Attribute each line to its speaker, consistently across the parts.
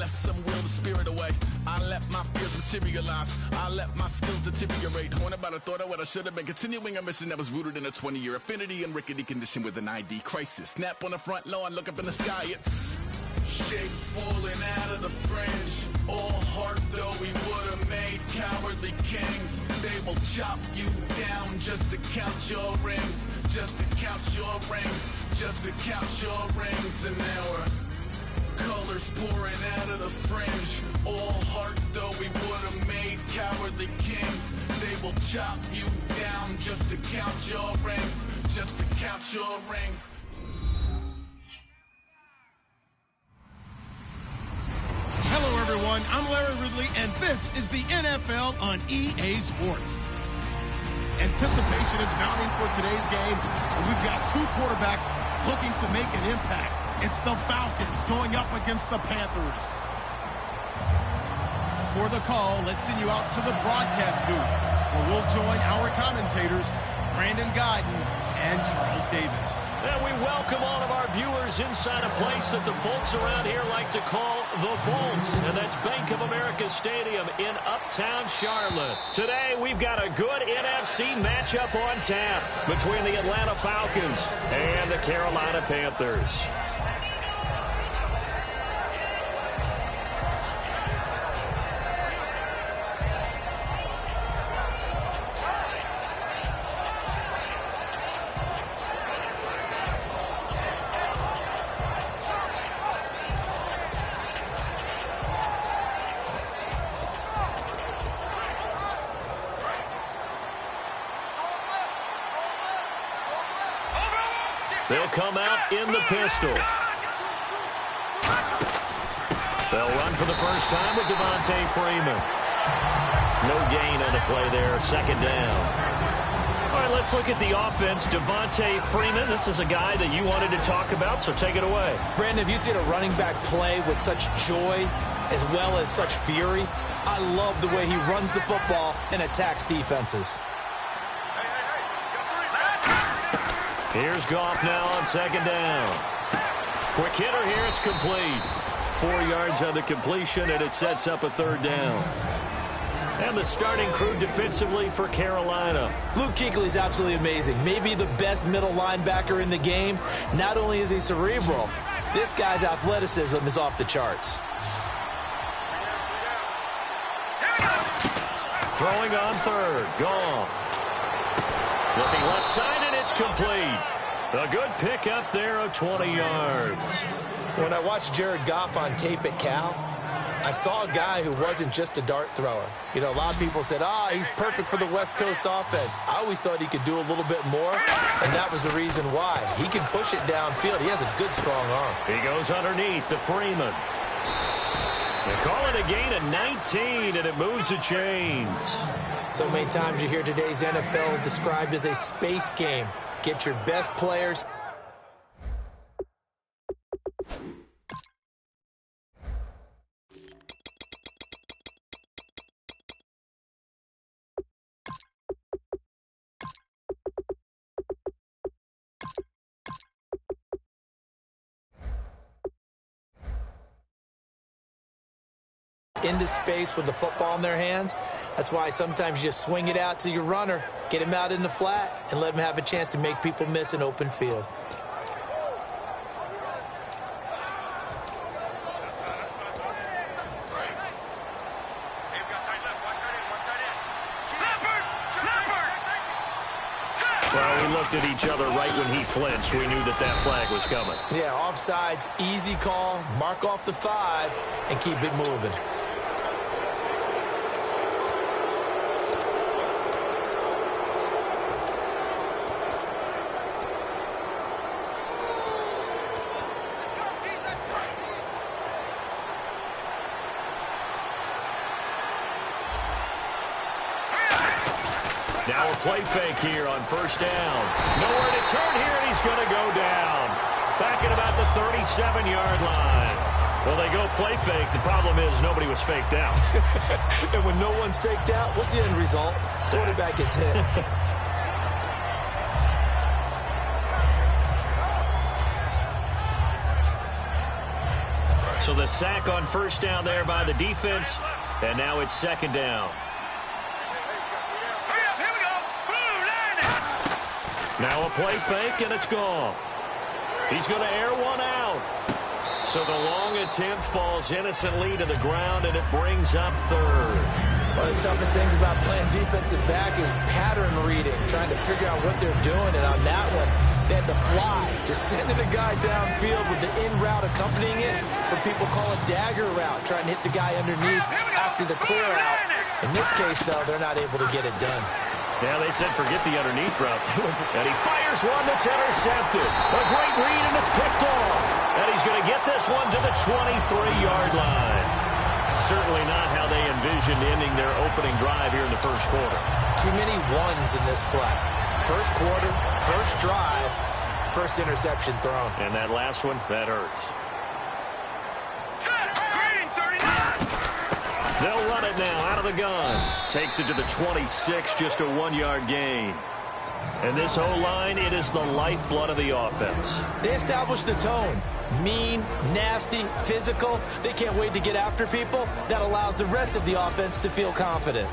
Speaker 1: left some will to spirit away. I let my fears materialize. I let my skills deteriorate. Horn about a thought of what I should have been. Continuing a mission that was rooted in a 20-year affinity and rickety condition with an ID crisis. Snap on the front lawn, look up in the sky. It's shapes falling out of the fringe. All heart though we would have made cowardly kings. They will chop you down just to count your rings. Just to count your rings. Just to count your rings. And now we're colors pouring out of the fringe. All heart though we would have made cowardly kings. They will chop you down just to count your rings. Just to count your rings.
Speaker 2: Hello everyone, I'm Larry Ridley and this is the NFL on EA Sports. Anticipation is mounting for today's game, and we've got two quarterbacks looking to make an impact. It's the Falcons going up against the Panthers. For the call, let's send you out to the broadcast booth, where we'll join our commentators, Brandon Godden and Charles Davis.
Speaker 3: And we welcome all of our viewers inside a place that the folks around here like to call the Vault, and that's Bank of America Stadium in Uptown Charlotte. Today, we've got a good NFC matchup on tap between the Atlanta Falcons and the Carolina Panthers. They'll come out in the pistol. They'll run for the first time with Devontae Freeman. No gain on the play there, second down. All right, let's look at the offense. Devontae Freeman, this is a guy that you wanted to talk about, so take it away.
Speaker 4: Brandon, have you seen a running back play with such joy as well as such fury? I love the way he runs the football and attacks defenses.
Speaker 3: Here's Goff now on second down. Quick hitter here, it's complete. 4 yards on the completion, and it sets up a third down. And the starting crew defensively for Carolina.
Speaker 4: Luke Kuechly's absolutely amazing. Maybe the best middle linebacker in the game. Not only is he cerebral, this guy's athleticism is off the charts.
Speaker 3: Throwing on third, Goff. Looking left side, and it's complete. A good pickup there of 20 yards.
Speaker 4: When I watched Jared Goff on tape at Cal, I saw a guy who wasn't just a dart thrower. You know, a lot of people said, he's perfect for the West Coast offense. I always thought he could do a little bit more, and that was the reason why. He can push it downfield. He has a good, strong arm.
Speaker 3: He goes underneath to Freeman. They call it a gain of 19, and it moves the chains.
Speaker 4: So many times you hear today's NFL described as a space game. Get your best players. Into space with the football in their hands. That's why sometimes you just swing it out to your runner, get him out in the flat, and let him have a chance to make people miss an open field.
Speaker 3: Well, we looked at each other right when he flinched. We knew that that flag was coming.
Speaker 4: Yeah, offsides, easy call, mark off the 5, and keep it moving.
Speaker 3: Now a play fake here on first down. Nowhere to turn here, and he's going to go down. Back at about the 37-yard line. Well, they go play fake. The problem is nobody was faked out.
Speaker 4: And when no one's faked out, what's the end result? Quarterback gets hit.
Speaker 3: So the sack on first down there by the defense, and now it's second down. Now a play fake, and it's gone. He's going to air one out. So the long attempt falls innocently to the ground, and it brings up third.
Speaker 4: One of the toughest things about playing defensive back is pattern reading, trying to figure out what they're doing. And on that one, they had to fly, just sending a guy downfield with the in route accompanying it, what people call a dagger route, trying to hit the guy underneath after the clear out. In this case, though, they're not able to get it done.
Speaker 3: Yeah, they said forget the underneath route. And he fires one that's intercepted. A great read, and it's picked off. And he's going to get this one to the 23-yard line. Certainly not how they envisioned ending their opening drive here in the first quarter.
Speaker 4: Too many ones in this play. First quarter, first drive, first interception thrown.
Speaker 3: And that last one, that hurts. They'll run it now out of the gun. Takes it to the 26, just a 1-yard gain. And this O-line, it is the lifeblood of the offense.
Speaker 4: They established the tone. Mean, nasty, physical. They can't wait to get after people. That allows the rest of the offense to feel confident.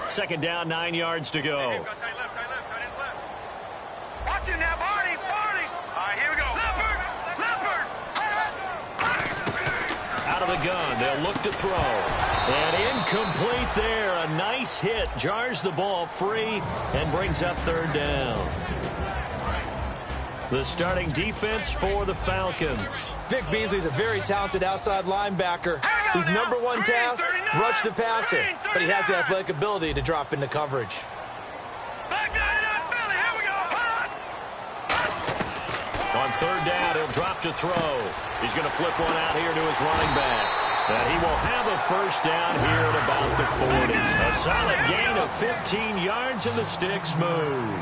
Speaker 3: Second down, 9 yards to go.
Speaker 5: Watch it now, Barney. All right, here we go. Leopard.
Speaker 3: Out of the gun, they'll look to throw. And incomplete there. A nice hit. Jars the ball free and brings up third down. The starting defense for the Falcons.
Speaker 4: Vic Beasley's a very talented outside linebacker whose number one task, rush the passer. But he has the athletic ability to drop into coverage.
Speaker 3: On third down, he'll drop to throw. He's going to flip one out here to his running back. And he will have a first down here at about the 40. A solid gain of 15 yards, and the sticks move.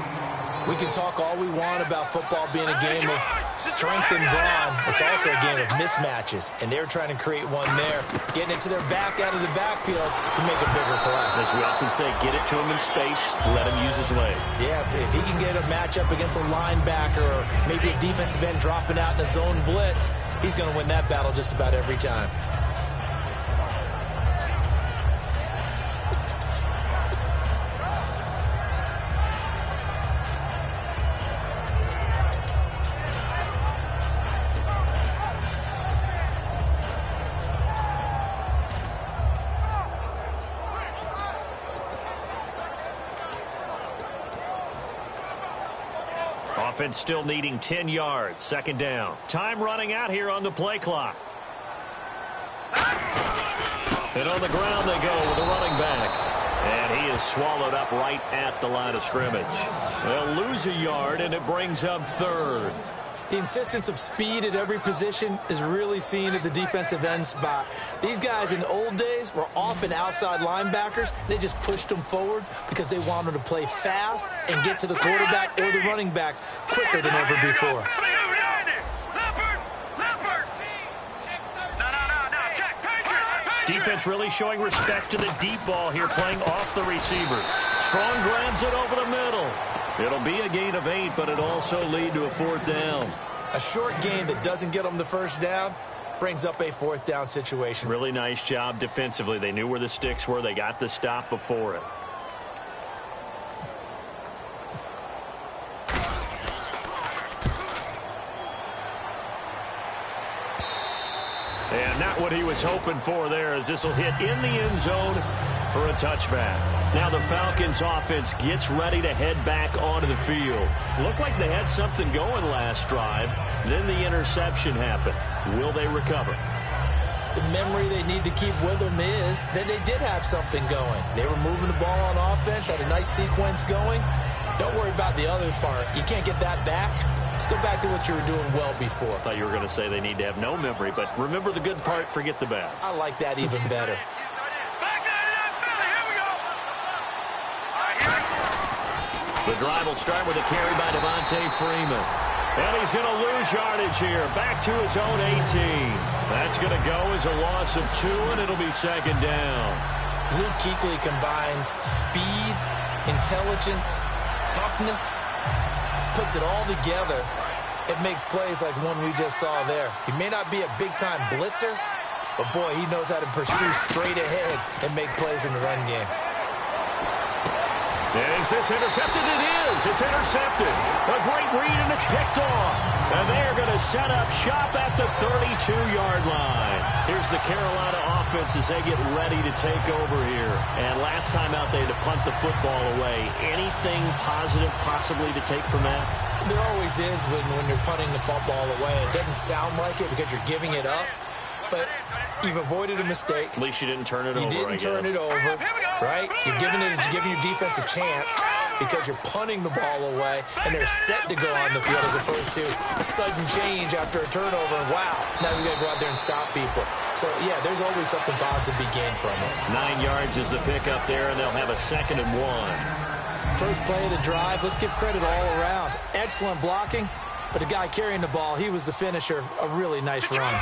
Speaker 4: We can talk all we want about football being a game of strength and brawn. It's also a game of mismatches, and they're trying to create one there, getting it to their back out of the backfield to make a bigger play.
Speaker 3: As we often say, get it to him in space, let him use his leg.
Speaker 4: Yeah, if he can get a matchup against a linebacker or maybe a defensive end dropping out in a zone blitz, he's going to win that battle just about every time.
Speaker 3: Offense still needing 10 yards. Second down. Time running out here on the play clock. And on the ground they go with the running back. And he is swallowed up right at the line of scrimmage. They'll lose a yard, and it brings up third.
Speaker 4: The insistence of speed at every position is really seen at the defensive end spot. These guys in the old days were often outside linebackers. They just pushed them forward because they wanted to play fast and get to the quarterback or the running backs quicker than ever before.
Speaker 3: Defense really showing respect to the deep ball here, playing off the receivers. Strong grabs it over the middle. It'll be a gain of 8, but it'll also lead to a fourth down.
Speaker 4: A short gain that doesn't get them the first down brings up a fourth down situation.
Speaker 3: Really nice job defensively. They knew where the sticks were. They got the stop before it. And not what he was hoping for there, as this will hit in the end zone for a touchback. Now the Falcons offense gets ready to head back onto the field. Looked like they had something going last drive. Then the interception happened. Will they recover?
Speaker 4: The memory they need to keep with them is that they did have something going. They were moving the ball on offense, had a nice sequence going. Don't worry about the other part. You can't get that back. Let's go back to what you were doing well before.
Speaker 3: I thought you were going to say they need to have no memory, but remember the good part, forget the bad.
Speaker 4: I like that even better.
Speaker 3: The drive will start with a carry by Devontae Freeman. And he's going to lose yardage here. Back to his own 18. That's going to go as a loss of 2, and it'll be second down.
Speaker 4: Luke Kuechly combines speed, intelligence, toughness, puts it all together. It makes plays like one we just saw there. He may not be a big-time blitzer, but, boy, he knows how to pursue straight ahead and make plays in the run game.
Speaker 3: Is this intercepted? It is. It's intercepted. A great read, and it's picked off. And they're going to set up shop at the 32-yard line. Here's the Carolina offense as they get ready to take over here. And last time out, they had to punt the football away. Anything positive possibly to take from that?
Speaker 4: There always is when you're punting the football away. It doesn't sound like it because you're giving it up. But you've avoided a mistake.
Speaker 3: At least you didn't turn it over,
Speaker 4: You didn't turn it over, right? You're giving your defense a chance because you're punting the ball away, and they're set to go on the field as opposed to a sudden change after a turnover, and wow, now we got to go out there and stop people. So, yeah, there's always something positive to be gained from it.
Speaker 3: 9 yards is the pickup there, and they'll have a 2nd and 1.
Speaker 4: First play of the drive, let's give credit all around. Excellent blocking, but the guy carrying the ball, he was the finisher. A really nice run.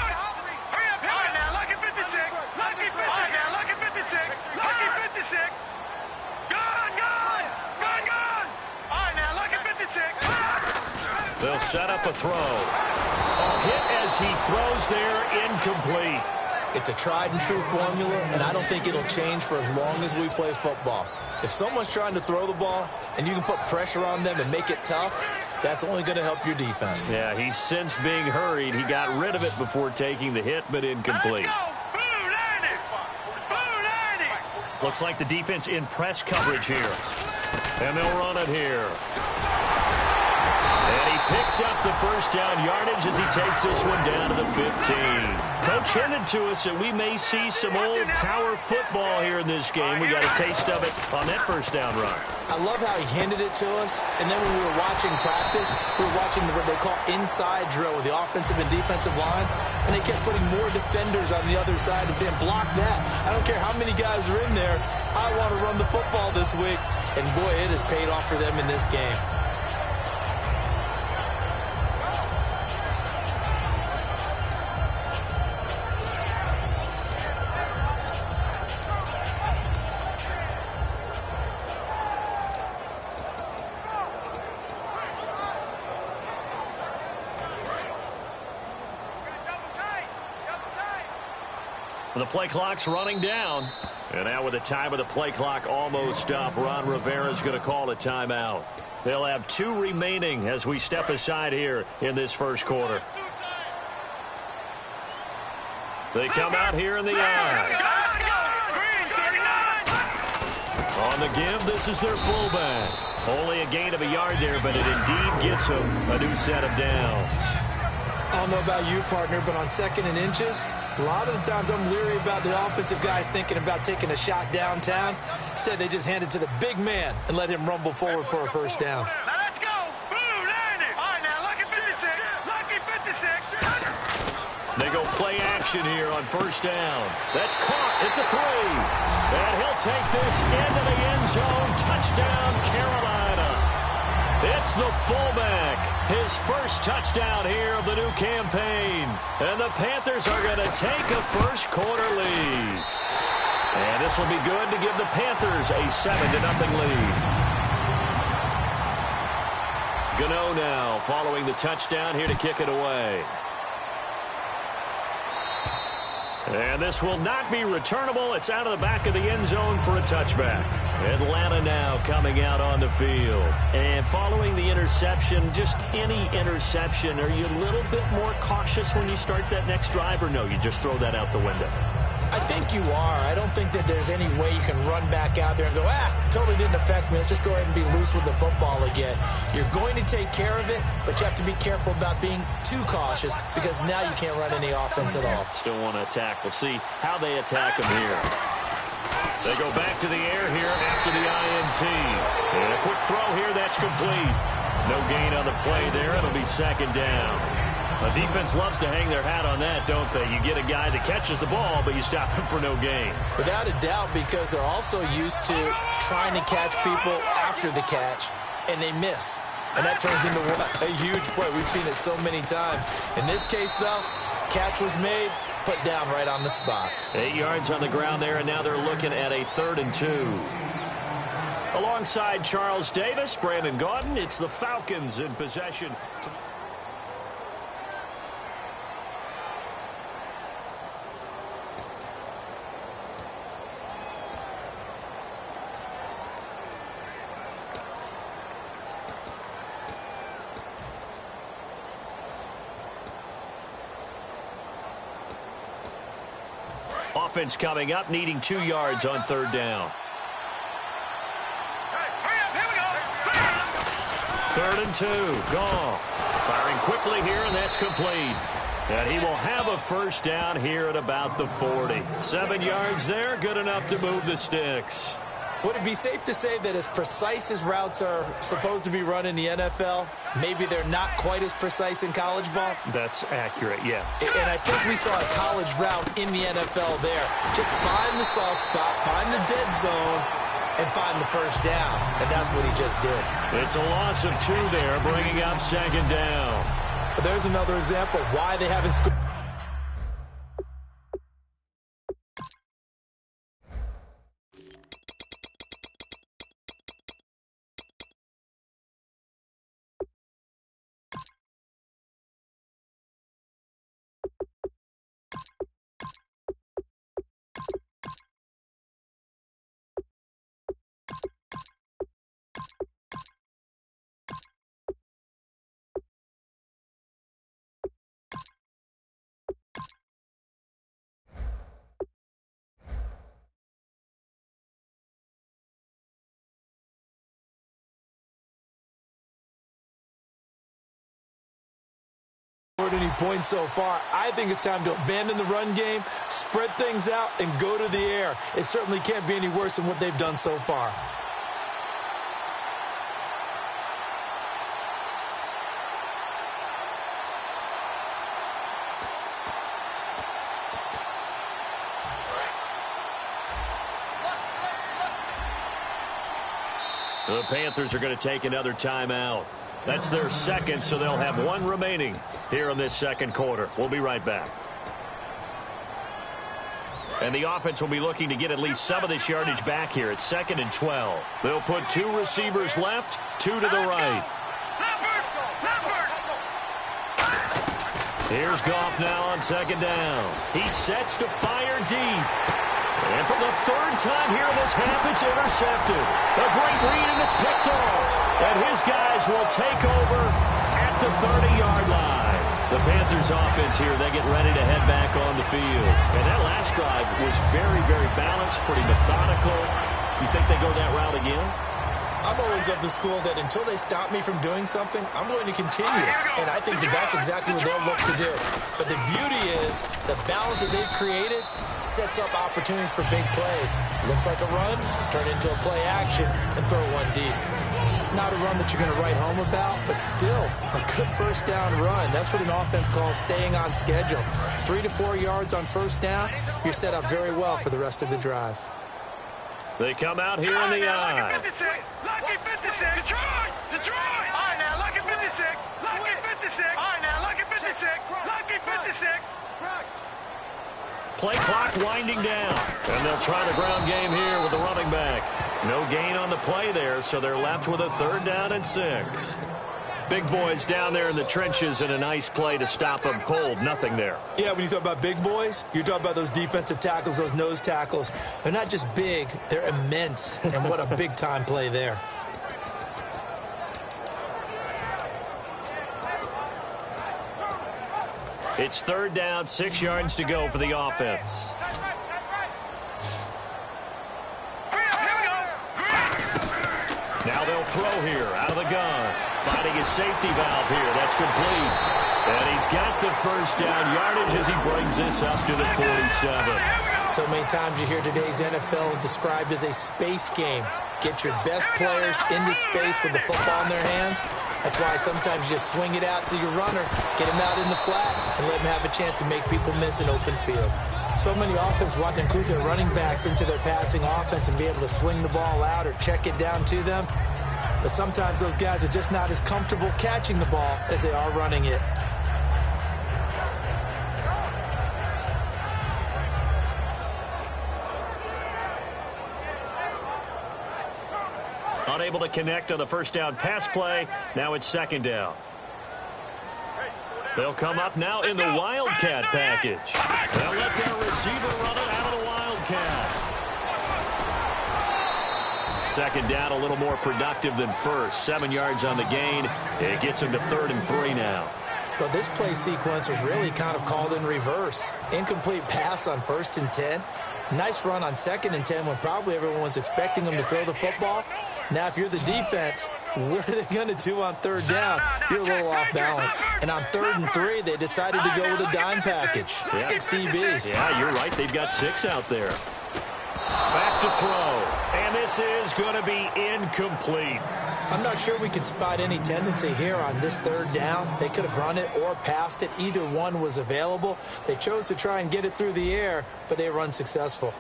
Speaker 3: They'll set up a throw. A hit as he throws there, incomplete.
Speaker 4: It's a tried and true formula, and I don't think it'll change for as long as we play football. If someone's trying to throw the ball and you can put pressure on them and make it tough, that's only going to help your defense.
Speaker 3: Yeah, he's since being hurried. He got rid of it before taking the hit, but incomplete. Looks like the defense in press coverage here. And they'll run it here. And he picks up the first down yardage as he takes this one down to the 15. Coach hinted to us that we may see some old power football here in this game. We got a taste of it on that first down run.
Speaker 4: I love how he hinted it to us, and then when we were watching practice, we were watching what they call inside drill with the offensive and defensive line, and they kept putting more defenders on the other side and saying, block that. I don't care how many guys are in there. I want to run the football this week. And, boy, it has paid off for them in this game.
Speaker 3: The play clock's running down. And now with the time of the play clock almost up, Ron Rivera's going to call a timeout. They'll have 2 remaining as we step aside here in this first quarter. They come out here in the eye. On the give, this is their fullback. Only a gain of a yard there, but it indeed gets them a new set of downs.
Speaker 4: I don't know about you, partner, but on 2nd and inches, a lot of the times I'm leery about the offensive guys thinking about taking a shot downtown. Instead, they just hand it to the big man and let him rumble forward for a first down.
Speaker 5: Now let's go. Boom, land it. All right, now lucky 56. Lucky 56.
Speaker 3: They go play action here on first down. That's caught at the 3. And he'll take this into the end zone. Touchdown, Carolina. It's the fullback. His first touchdown here of the new campaign. And the Panthers are going to take a first quarter lead. And this will be good to give the Panthers a 7-0 lead. Gano now following the touchdown here to kick it away. And this will not be returnable. It's out of the back of the end zone for a touchback. Atlanta now coming out on the field. And following the interception, just any interception, are you a little bit more cautious when you start that next drive, or no, you just throw that out the window?
Speaker 4: I think you are. I don't think that there's any way you can run back out there and go, totally didn't affect me. Let's just go ahead and be loose with the football again. You're going to take care of it, but you have to be careful about being too cautious because now you can't run any offense at all.
Speaker 3: Still want to attack. We'll see how they attack them here. They go back to the air here after the INT. And a quick throw here, that's complete. No gain on the play there. It'll be 2nd down. The defense loves to hang their hat on that, don't they? You get a guy that catches the ball, but you stop him for no gain.
Speaker 4: Without a doubt, because they're also used to trying to catch people after the catch, and they miss. And that turns into a huge play. We've seen it so many times. In this case, though, catch was made, put down right on the spot.
Speaker 3: 8 yards on the ground there, and now they're looking at a 3rd and 2. Alongside Charles Davis, Brandon Gaudin, it's the Falcons in possession. Offense coming up, needing 2 yards on third down. Third and 2, Goff. Firing quickly here, and that's complete. And he will have a first down here at about the 40. 7 yards there, good enough to move the sticks.
Speaker 4: Would it be safe to say that as precise as routes are supposed to be run in the NFL, maybe they're not quite as precise in college ball?
Speaker 3: That's accurate, yeah.
Speaker 4: And I think we saw a college route in the NFL there. Just find the soft spot, find the dead zone, and find the first down. And that's what he just did.
Speaker 3: It's a loss of 2 there, bringing up second down.
Speaker 4: But there's another example of why they haven't scored. Any points so far. I think it's time to abandon the run game, spread things out, and go to the air. It certainly can't be any worse than what they've done so far.
Speaker 3: The Panthers are going to take another timeout. That's their second, so they'll have 1 remaining here in this second quarter. We'll be right back. And the offense will be looking to get at least some of this yardage back here at 2nd and 12. They'll put 2 receivers left, 2 to the right. Here's Goff now on 2nd down. He sets to fire deep. And for the 3rd time here in this half, it's intercepted. A great read, and it's picked off. And his guys will take over at the 30-yard line. The Panthers offense here, they get ready to head back on the field. And that last drive was very, very balanced, pretty methodical. You think they go that route again?
Speaker 4: I'm always of the school that until they stop me from doing something, I'm going to continue. And I think that that's exactly what they'll look to do. But the beauty is the balance that they've created sets up opportunities for big plays. Looks like a run, turn into a play action, and throw one deep. Not a run that you're going to write home about, but still a good first down run. That's what an offense calls staying on schedule. 3 to 4 yards on first down, you're set up very well for the rest of the drive.
Speaker 3: They come out here in the eye.
Speaker 5: Lucky 56. Lucky 56. Detroit. Detroit. All right, now, Lucky 56. Lucky 56. All right, now, Lucky 56. Lucky 56.
Speaker 3: Play clock winding down. And they'll try the ground game here with the running back. No gain on the play there, so they're left with a 3rd down and 6. Big boys down there in the trenches, and a nice play to stop them cold. Nothing there.
Speaker 4: Yeah, when you talk about big boys, you're talking about those defensive tackles, those nose tackles. They're not just big, they're immense. And what a big-time play there.
Speaker 3: It's 3rd down, 6 yards to go for the offense. Now they'll throw here out of the gun. Finding his safety valve here. That's complete. And he's got the first down yardage as he brings this up to the 47.
Speaker 4: So many times you hear today's NFL described as a space game. Get your best players into space with the football in their hands. That's why sometimes you just swing it out to your runner, get him out in the flat, and let him have a chance to make people miss an open field. So many offenses want to include their running backs into their passing offense and be able to swing the ball out or check it down to them. But sometimes those guys are just not as comfortable catching the ball as they are running it.
Speaker 3: Unable to connect on the first down pass play. Now it's second down. They'll come up now in the Wildcat package. They'll let their receiver run it out of the Wildcat. Second down, a little more productive than first. 7 yards on the gain. It gets him to 3rd and 3 now.
Speaker 4: Well, this play sequence was really kind of called in reverse. Incomplete pass on 1st and 10. Nice run on 2nd and 10 when probably everyone was expecting them to throw the football. Now, if you're the defense, what are they going to do on 3rd down? You're a little off balance. And on 3rd and 3, they decided to go with a dime package. Yeah. 6 DBs.
Speaker 3: Yeah, you're right. They've got 6 out there. Back to throw. And this is going to be incomplete.
Speaker 4: I'm not sure we could spot any tendency here on this 3rd down. They could have run it or passed it. Either one was available. They chose to try and get it through the air, but they were unsuccessful.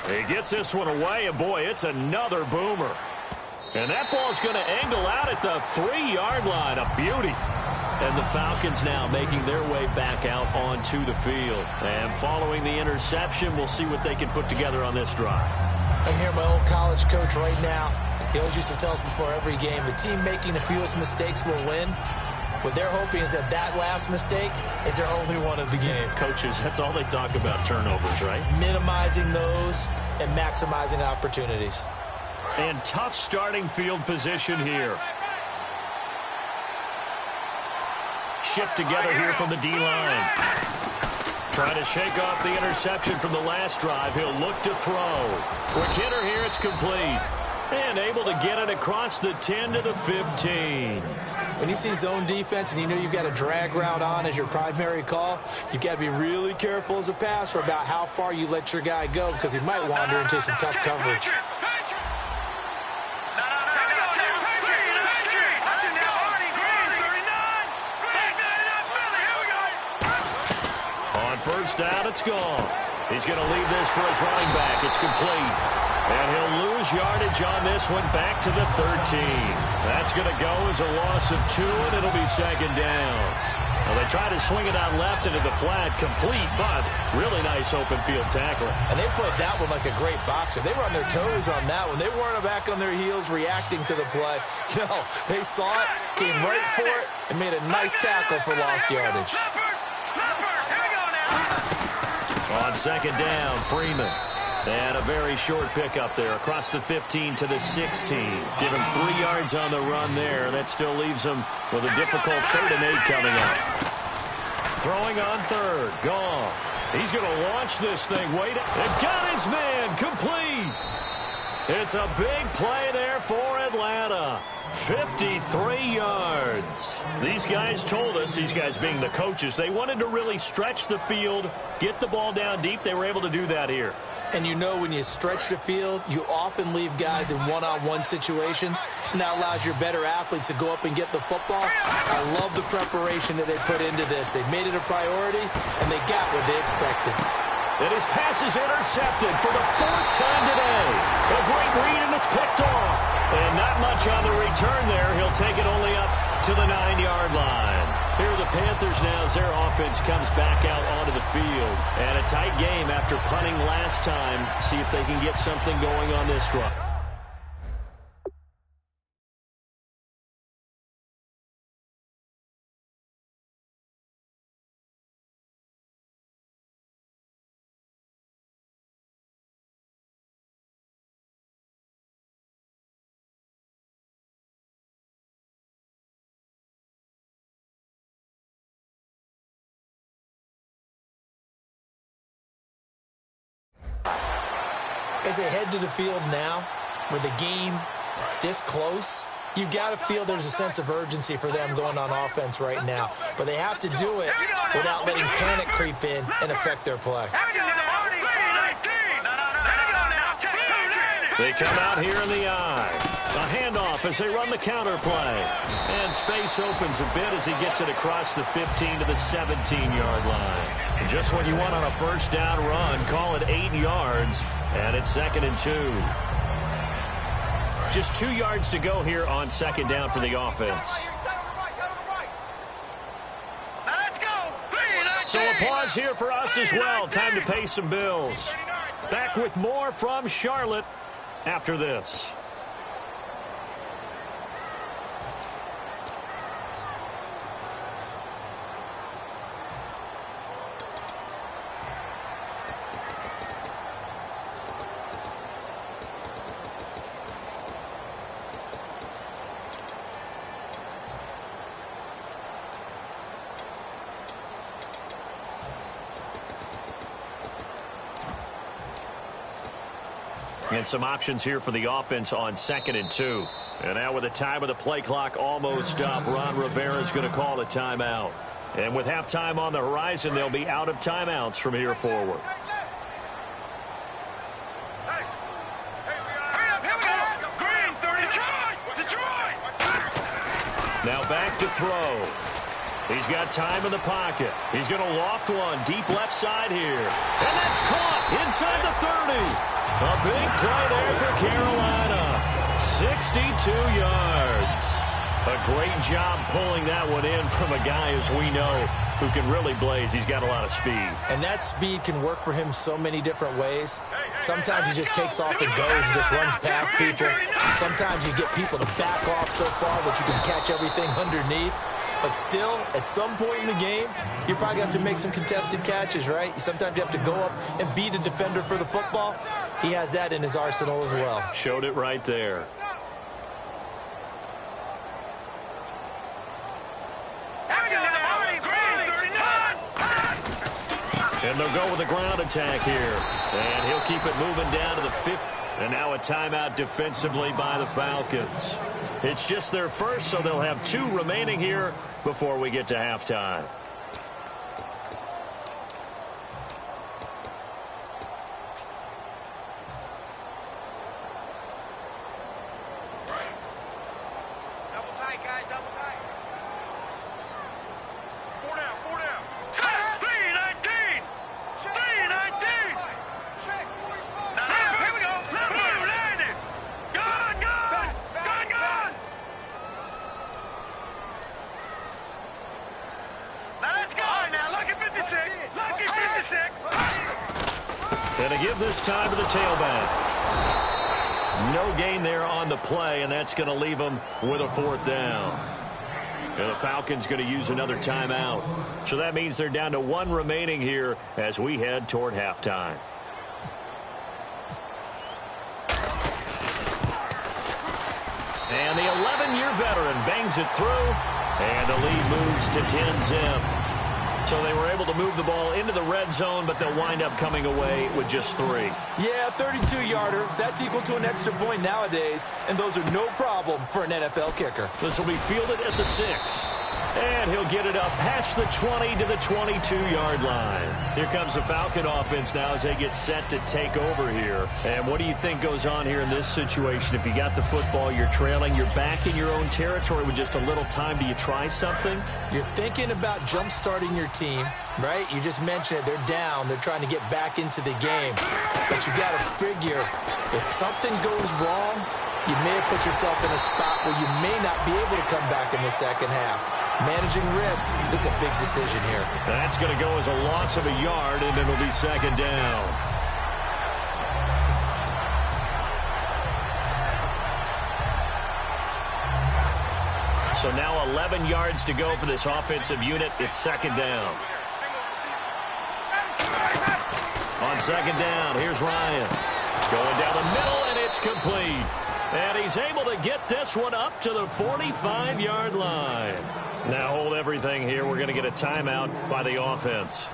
Speaker 3: He gets this one away, and boy, it's another boomer. And that ball's going to angle out at the 3-yard line. A beauty. And the Falcons now making their way back out onto the field. And following the interception, we'll see what they can put together on this drive.
Speaker 4: I hear my old college coach right now. He always used to tell us before every game, the team making the fewest mistakes will win. What they're hoping is that last mistake is their only one of the game.
Speaker 3: Coaches, that's all they talk about, turnovers, right?
Speaker 4: Minimizing those and maximizing opportunities.
Speaker 3: And tough starting field position here. Shift together here from the D-line. Trying to shake off the interception from the last drive. He'll look to throw. Quick hitter here, it's complete. And able to get it across the 10 to the 15.
Speaker 4: When you see zone defense and you know you've got a drag route on as your primary call, you've got to be really careful as a passer about how far you let your guy go because he might wander into some tough coverage.
Speaker 3: On first down, it's gone. He's going to leave this for his running back. It's complete. And he'll lose yardage on this one back to the 13. That's going to go as a loss of 2, and it'll be second down. Well, they try to swing it out left into the flat, complete, but really nice open field tackling.
Speaker 4: And they played that one like a great boxer. They were on their toes on that one. They weren't back on their heels reacting to the play. No, they saw it, came right for it, and made a nice tackle for lost yardage.
Speaker 3: On second down, Freeman. And a very short pickup there across the 15 to the 16. Give him 3 yards on the run there. That still leaves him with a difficult 3rd and 8 coming up. Throwing on 3rd. Goff. He's going to launch this thing. Wait. And got his man. Complete. It's a big play there for Atlanta. 53 yards. These guys told us, these guys being the coaches, they wanted to really stretch the field, get the ball down deep. They were able to do that here.
Speaker 4: And you know when you stretch the field, you often leave guys in one-on-one situations, and that allows your better athletes to go up and get the football. I love the preparation that they put into this. They made it a priority, and they got what they expected.
Speaker 3: And his pass is intercepted for the 4th time today. A great read, and it's picked off. And not much on the return there. He'll take it only up to the 9-yard line. Here are the Panthers now as their offense comes back out onto the field. And a tight game after punting last time. See if they can get something going on this drive.
Speaker 4: As they head to the field now, with the game this close, you've got to feel there's a sense of urgency for them going on offense right now. But they have to do it without letting panic creep in and affect their play.
Speaker 3: They come out here in the eye. A handoff as they run the counter play. And space opens a bit as he gets it across the 15 to the 17-yard line. And just what you want on a first down run, call it 8 yards. And it's 2nd and 2. Just 2 yards to go here on second down for the offense. So a pause here for us as well. Time to pay some bills. Back with more from Charlotte after this. And some options here for the offense on 2nd and 2. And now with the time of the play clock almost up, Ron Rivera is going to call a timeout. And with halftime on the horizon, they'll be out of timeouts from here forward. Now back to throw. He's got time in the pocket. He's going to loft one deep left side here. And that's caught inside the 30. A big play there for Carolina. 62 yards. A great job pulling that one in from a guy, as we know, who can really blaze. He's got a lot of speed.
Speaker 4: And that speed can work for him so many different ways. Sometimes he just takes off and goes and just runs past people. Sometimes you get people to back off so far that you can catch everything underneath. But still, at some point in the game, you probably have to make some contested catches, right? Sometimes you have to go up and beat a defender for the football. He has that in his arsenal as well.
Speaker 3: Showed it right there. And they'll go with a ground attack here. And he'll keep it moving down to the 50. And now a timeout defensively by the Falcons. It's just their first, so they'll have 2 remaining here before we get to halftime.
Speaker 5: Double tight, guys, double tight. 4 down, 4 down. 3-19! 3-19! Check, 45. Now, here we go. Blue landed. Gone, gone. Gone, gone. Now, let's go. All right, now, lucky 56. Lucky 56.
Speaker 3: And to give this time to the tailback. No gain there on the play, and that's going to leave them with a 4th down. And the Falcons going to use another timeout. So that means they're down to 1 remaining here as we head toward halftime. And the 11-year veteran bangs it through, and the lead moves to 10-zip. So they were able to move the ball into the red zone, but they'll wind up coming away with just 3.
Speaker 4: Yeah, 32-yarder. That's equal to an extra point nowadays, and those are no problem for an NFL kicker.
Speaker 3: This will be fielded at the 6. And he'll get it up past the 20 to the 22-yard line. Here comes the Falcon offense now as they get set to take over here. And what do you think goes on here in this situation? If you got the football, you're trailing, you're back in your own territory with just a little time. Do you try something?
Speaker 4: You're thinking about jump-starting your team, right? You just mentioned it. They're down. They're trying to get back into the game. But you got to figure, if something goes wrong, you may have put yourself in a spot where you may not be able to come back in the second half. Managing risk, this is a big decision here.
Speaker 3: That's going to go as a loss of a yard, and it'll be 2nd down. So now 11 yards to go for this offensive unit. It's 2nd down. On 2nd down, here's Ryan. Going down the middle, and it's complete. And he's able to get this one up to the 45-yard line. Now hold everything here. We're going to get a timeout by the offense.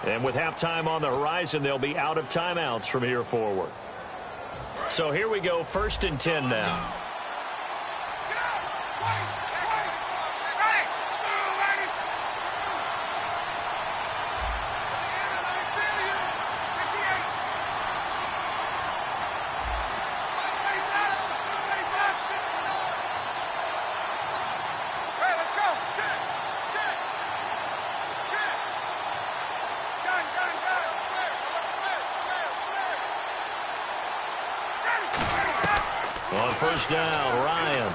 Speaker 3: And with halftime on the horizon, they'll be out of timeouts from here forward. So here we go, 1st and 10 now. On 1st down, Ryan.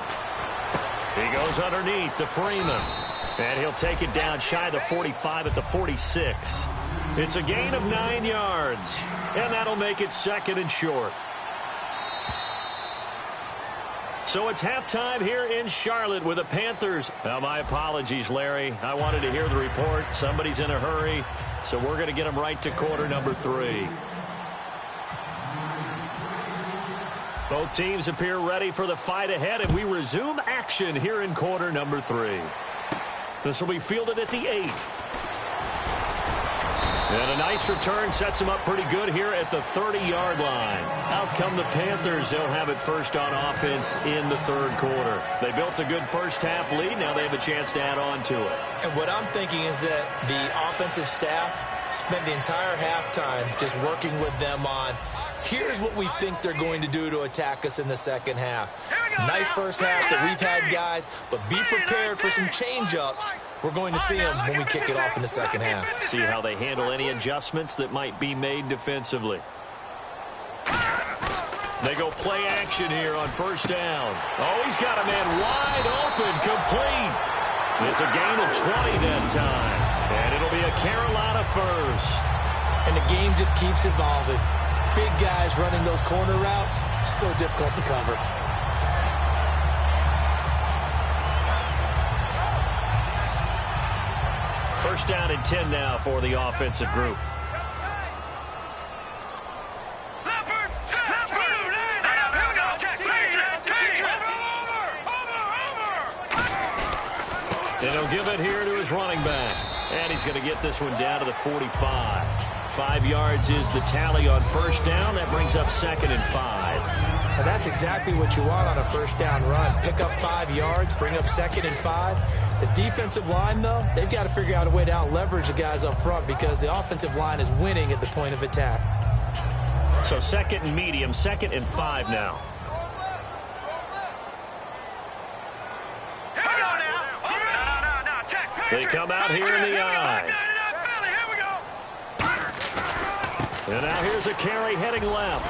Speaker 3: He goes underneath to Freeman. And he'll take it down shy of the 45 at the 46. It's a gain of 9 yards, and that'll make it 2nd and short. So it's halftime here in Charlotte with the Panthers. Now, my apologies, Larry. I wanted to hear the report. Somebody's in a hurry, so we're going to get them right to quarter number 3. Both teams appear ready for the fight ahead, and we resume action here in quarter number 3. This will be fielded at the 8. And a nice return sets them up pretty good here at the 30-yard line. Out come the Panthers. They'll have it first on offense in the 3rd quarter. They built a good first-half lead. Now they have a chance to add on to it.
Speaker 4: And what I'm thinking is that the offensive staff spent the entire halftime just working with them on, here's what we think they're going to do to attack us in the second half. Nice first half that we've had, guys, but be prepared for some change-ups. We're going to see them when we kick it off in the second half.
Speaker 3: See how they handle any adjustments that might be made defensively. They go play action here on first down. Oh, he's got a man wide open, complete. It's a gain of 20 that time. And it'll be a Carolina first.
Speaker 4: And the game just keeps evolving. Big guys running those corner routes, so difficult to cover.
Speaker 3: First down and 10 now for the offensive group. And he'll give it here to his running back. And he's going to get this one down to the 45. 5 yards is the tally on first down. That brings up 2nd and 5.
Speaker 4: Now that's exactly what you want on a first down run. Pick up 5 yards, bring up 2nd and 5. The defensive line, though, they've got to figure out a way to out-leverage the guys up front because the offensive line is winning at the point of attack.
Speaker 3: So 2nd and medium, 2nd and 5 now. They come out here in the eye. And now here's a carry heading left.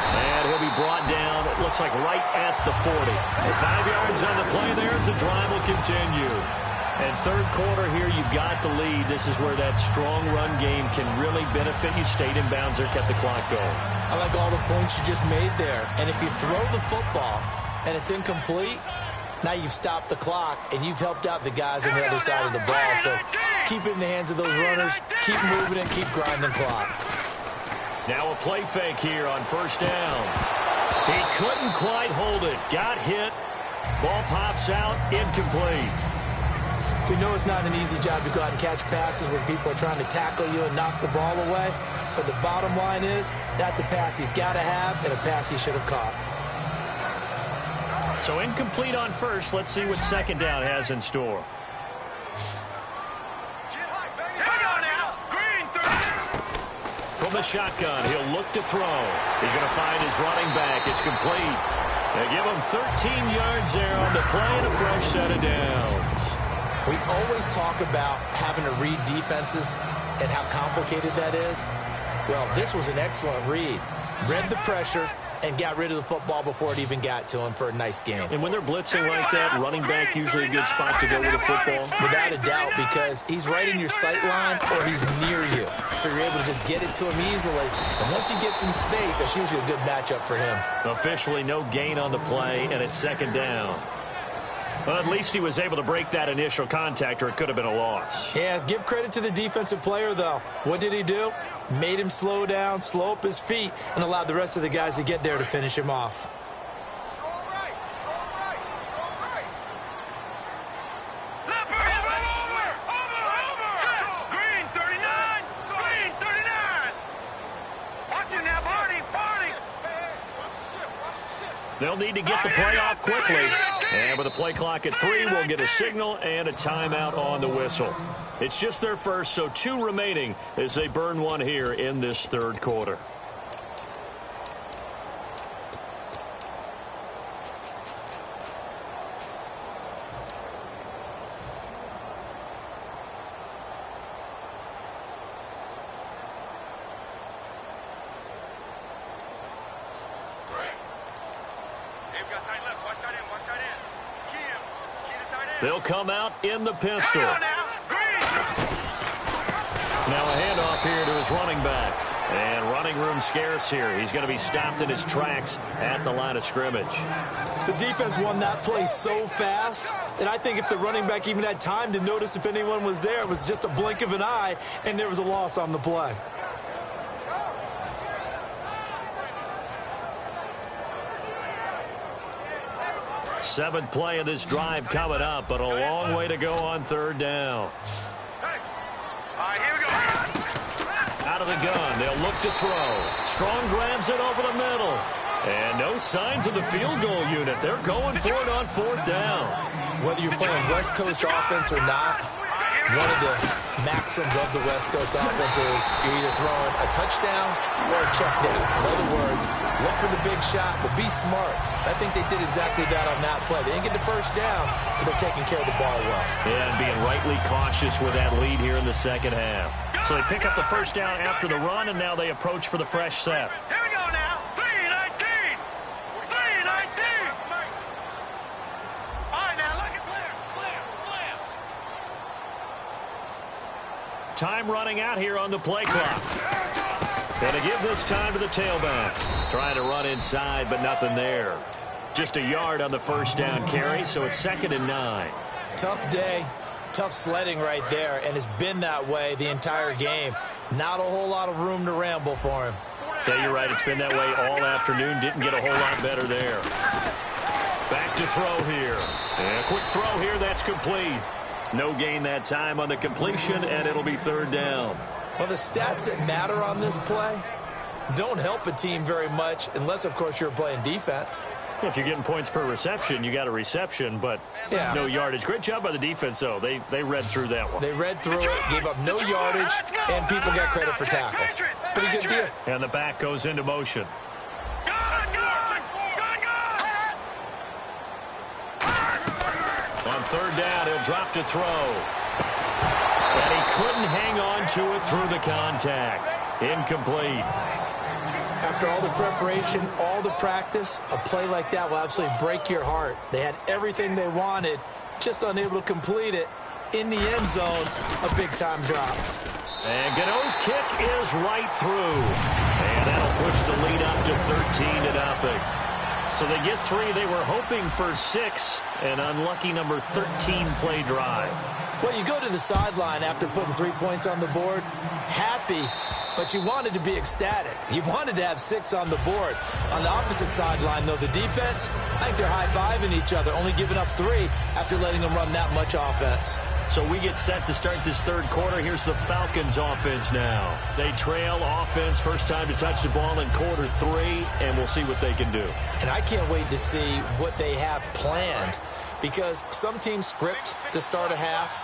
Speaker 3: And he'll be brought down, it looks like right at the 40. 5 yards on the play there as the drive will continue. And 3rd quarter here, you've got the lead. This is where that strong run game can really benefit you. Stayed in bounds there, kept the clock going.
Speaker 4: I like all the points you just made there. And if you throw the football and it's incomplete, now you've stopped the clock and you've helped out the guys on the other side of the ball. So keep it in the hands of those runners, keep moving it, keep grinding clock.
Speaker 3: Now a play fake here on first down. He couldn't quite hold it. Got hit. Ball pops out. Incomplete.
Speaker 4: We know it's not an easy job to go out and catch passes when people are trying to tackle you and knock the ball away. But the bottom line is that's a pass he's got to have and a pass he should have caught.
Speaker 3: So incomplete on first. Let's see what second down has in store. From the shotgun, he'll look to throw. He's going to find his running back. It's complete. They give him 13 yards there on the play and a fresh set of downs.
Speaker 4: We always talk about having to read defenses and how complicated that is. Well, this was an excellent read. Read the pressure and got rid of the football before it even got to him for a nice game.
Speaker 3: And when they're blitzing like that, running back usually a good spot to go with the football?
Speaker 4: Without a doubt, because he's right in your sight line or he's near you. So you're able to just get it to him easily. And once he gets in space, that's usually a good matchup for him.
Speaker 3: Officially no gain on the play, and it's second down. Well, at least he was able to break that initial contact, or it could have been a loss.
Speaker 4: Yeah, give credit to the defensive player, though. What did he do? Made him slow down, slow up his feet, and allowed the rest of the guys to get there to finish him off.
Speaker 3: They'll need to get the play off quickly. And with a play clock at 3, we'll get a signal and a timeout on the whistle. It's just their first, so 2 remaining as they burn one here in this third quarter.
Speaker 5: Watch tight end. Key him. Key the tight end.
Speaker 3: They'll come out in the pistol. Now a handoff here to his running back. And running room scarce here. He's going to be stopped in his tracks at the line of scrimmage.
Speaker 4: The defense won that play so fast that I think if the running back even had time to notice if anyone was there, it was just a blink of an eye, and there was a loss on the play.
Speaker 3: Seventh play of this drive coming up, but a long way to go on third down.
Speaker 5: All right, here we go.
Speaker 3: Out of the gun, they'll look to throw. Strong grabs it over the middle. And no signs of the field goal unit. They're going for it on fourth down.
Speaker 4: Whether you're playing West Coast offense or not, one of the maxims of the West Coast offense is you're either throwing a touchdown or a check down. In other words, look for the big shot, but be smart. I think they did exactly that on that play. They didn't get the first down, but they're taking care of the ball well.
Speaker 3: And being rightly cautious with that lead here in the second half. So they pick up the first down after the run, and now they approach for the fresh set.
Speaker 5: Here we go now. 3-19. 3-19. All right, now look at slam.
Speaker 3: Time running out here on the play clock. Going to give this time to the tailback. Trying to run inside, but nothing there. Just a yard on the first down carry, so it's 2nd and 9.
Speaker 4: Tough day. Tough sledding right there, and it's been that way the entire game. Not a whole lot of room to ramble for him.
Speaker 3: So you're right, it's been that way all afternoon. Didn't get a whole lot better there. Back to throw here. And a quick throw here, that's complete. No gain that time on the completion, and it'll be third down.
Speaker 4: Well, the stats that matter on this play don't help a team very much unless, of course, you're playing defense.
Speaker 3: If you're getting points per reception, you got a reception, but no yardage. Great job by the defense, though. They read through that one.
Speaker 4: They read through it, gave up no yardage, and people got credit for tackles. Pretty good deal.
Speaker 3: And the back goes into motion. On third down, he'll drop to throw. And he couldn't hang on to it through the contact. Incomplete.
Speaker 4: After all the preparation, all the practice, a play like that will absolutely break your heart. They had everything they wanted, just unable to complete it. In the end zone, a big-time drop.
Speaker 3: And Gano's kick is right through. And that'll push the lead up to 13-0. So they get 3. They were hoping for 6. An unlucky number 13 play drive.
Speaker 4: Well, you go to the sideline after putting 3 points on the board, happy, but you wanted to be ecstatic. You wanted to have 6 on the board. On the opposite sideline, though, the defense, I think they're high-fiving each other, only giving up 3 after letting them run that much offense.
Speaker 3: So we get set to start this third quarter. Here's the Falcons offense now. They trail offense, first time to touch the ball in quarter 3, and we'll see what they can do.
Speaker 4: And I can't wait to see what they have planned, because some teams script to start a half.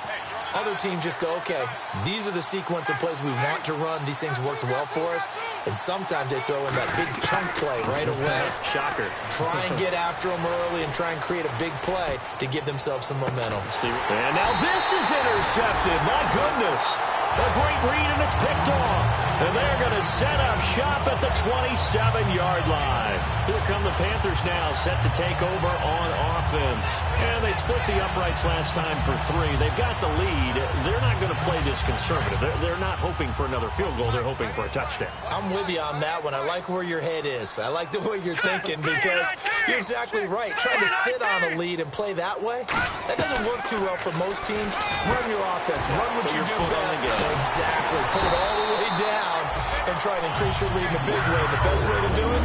Speaker 4: Other teams just go, okay, these are the sequence of plays we want to run. These things worked well for us. And sometimes they throw in that big chunk play right away.
Speaker 3: Shocker.
Speaker 4: Try and get after them early and try and create a big play to give themselves some momentum.
Speaker 3: And now this is intercepted. My goodness. A great read, and it's picked off. And they're going to set up shop at the 27-yard line. Here come the Panthers now, set to take over on offense. And they split the uprights last time for 3. They've got the lead. They're not going to play this conservative. They're not hoping for another field goal. They're hoping for a touchdown.
Speaker 4: I'm with you on that one. I like where your head is. I like the way you're thinking, because you're exactly right. Trying to sit on a lead and play that way, that doesn't work too well for most teams. Run your offense. Run what you do best. Exactly. Put it all the way down and try and increase your lead in a big way. The best way to do it,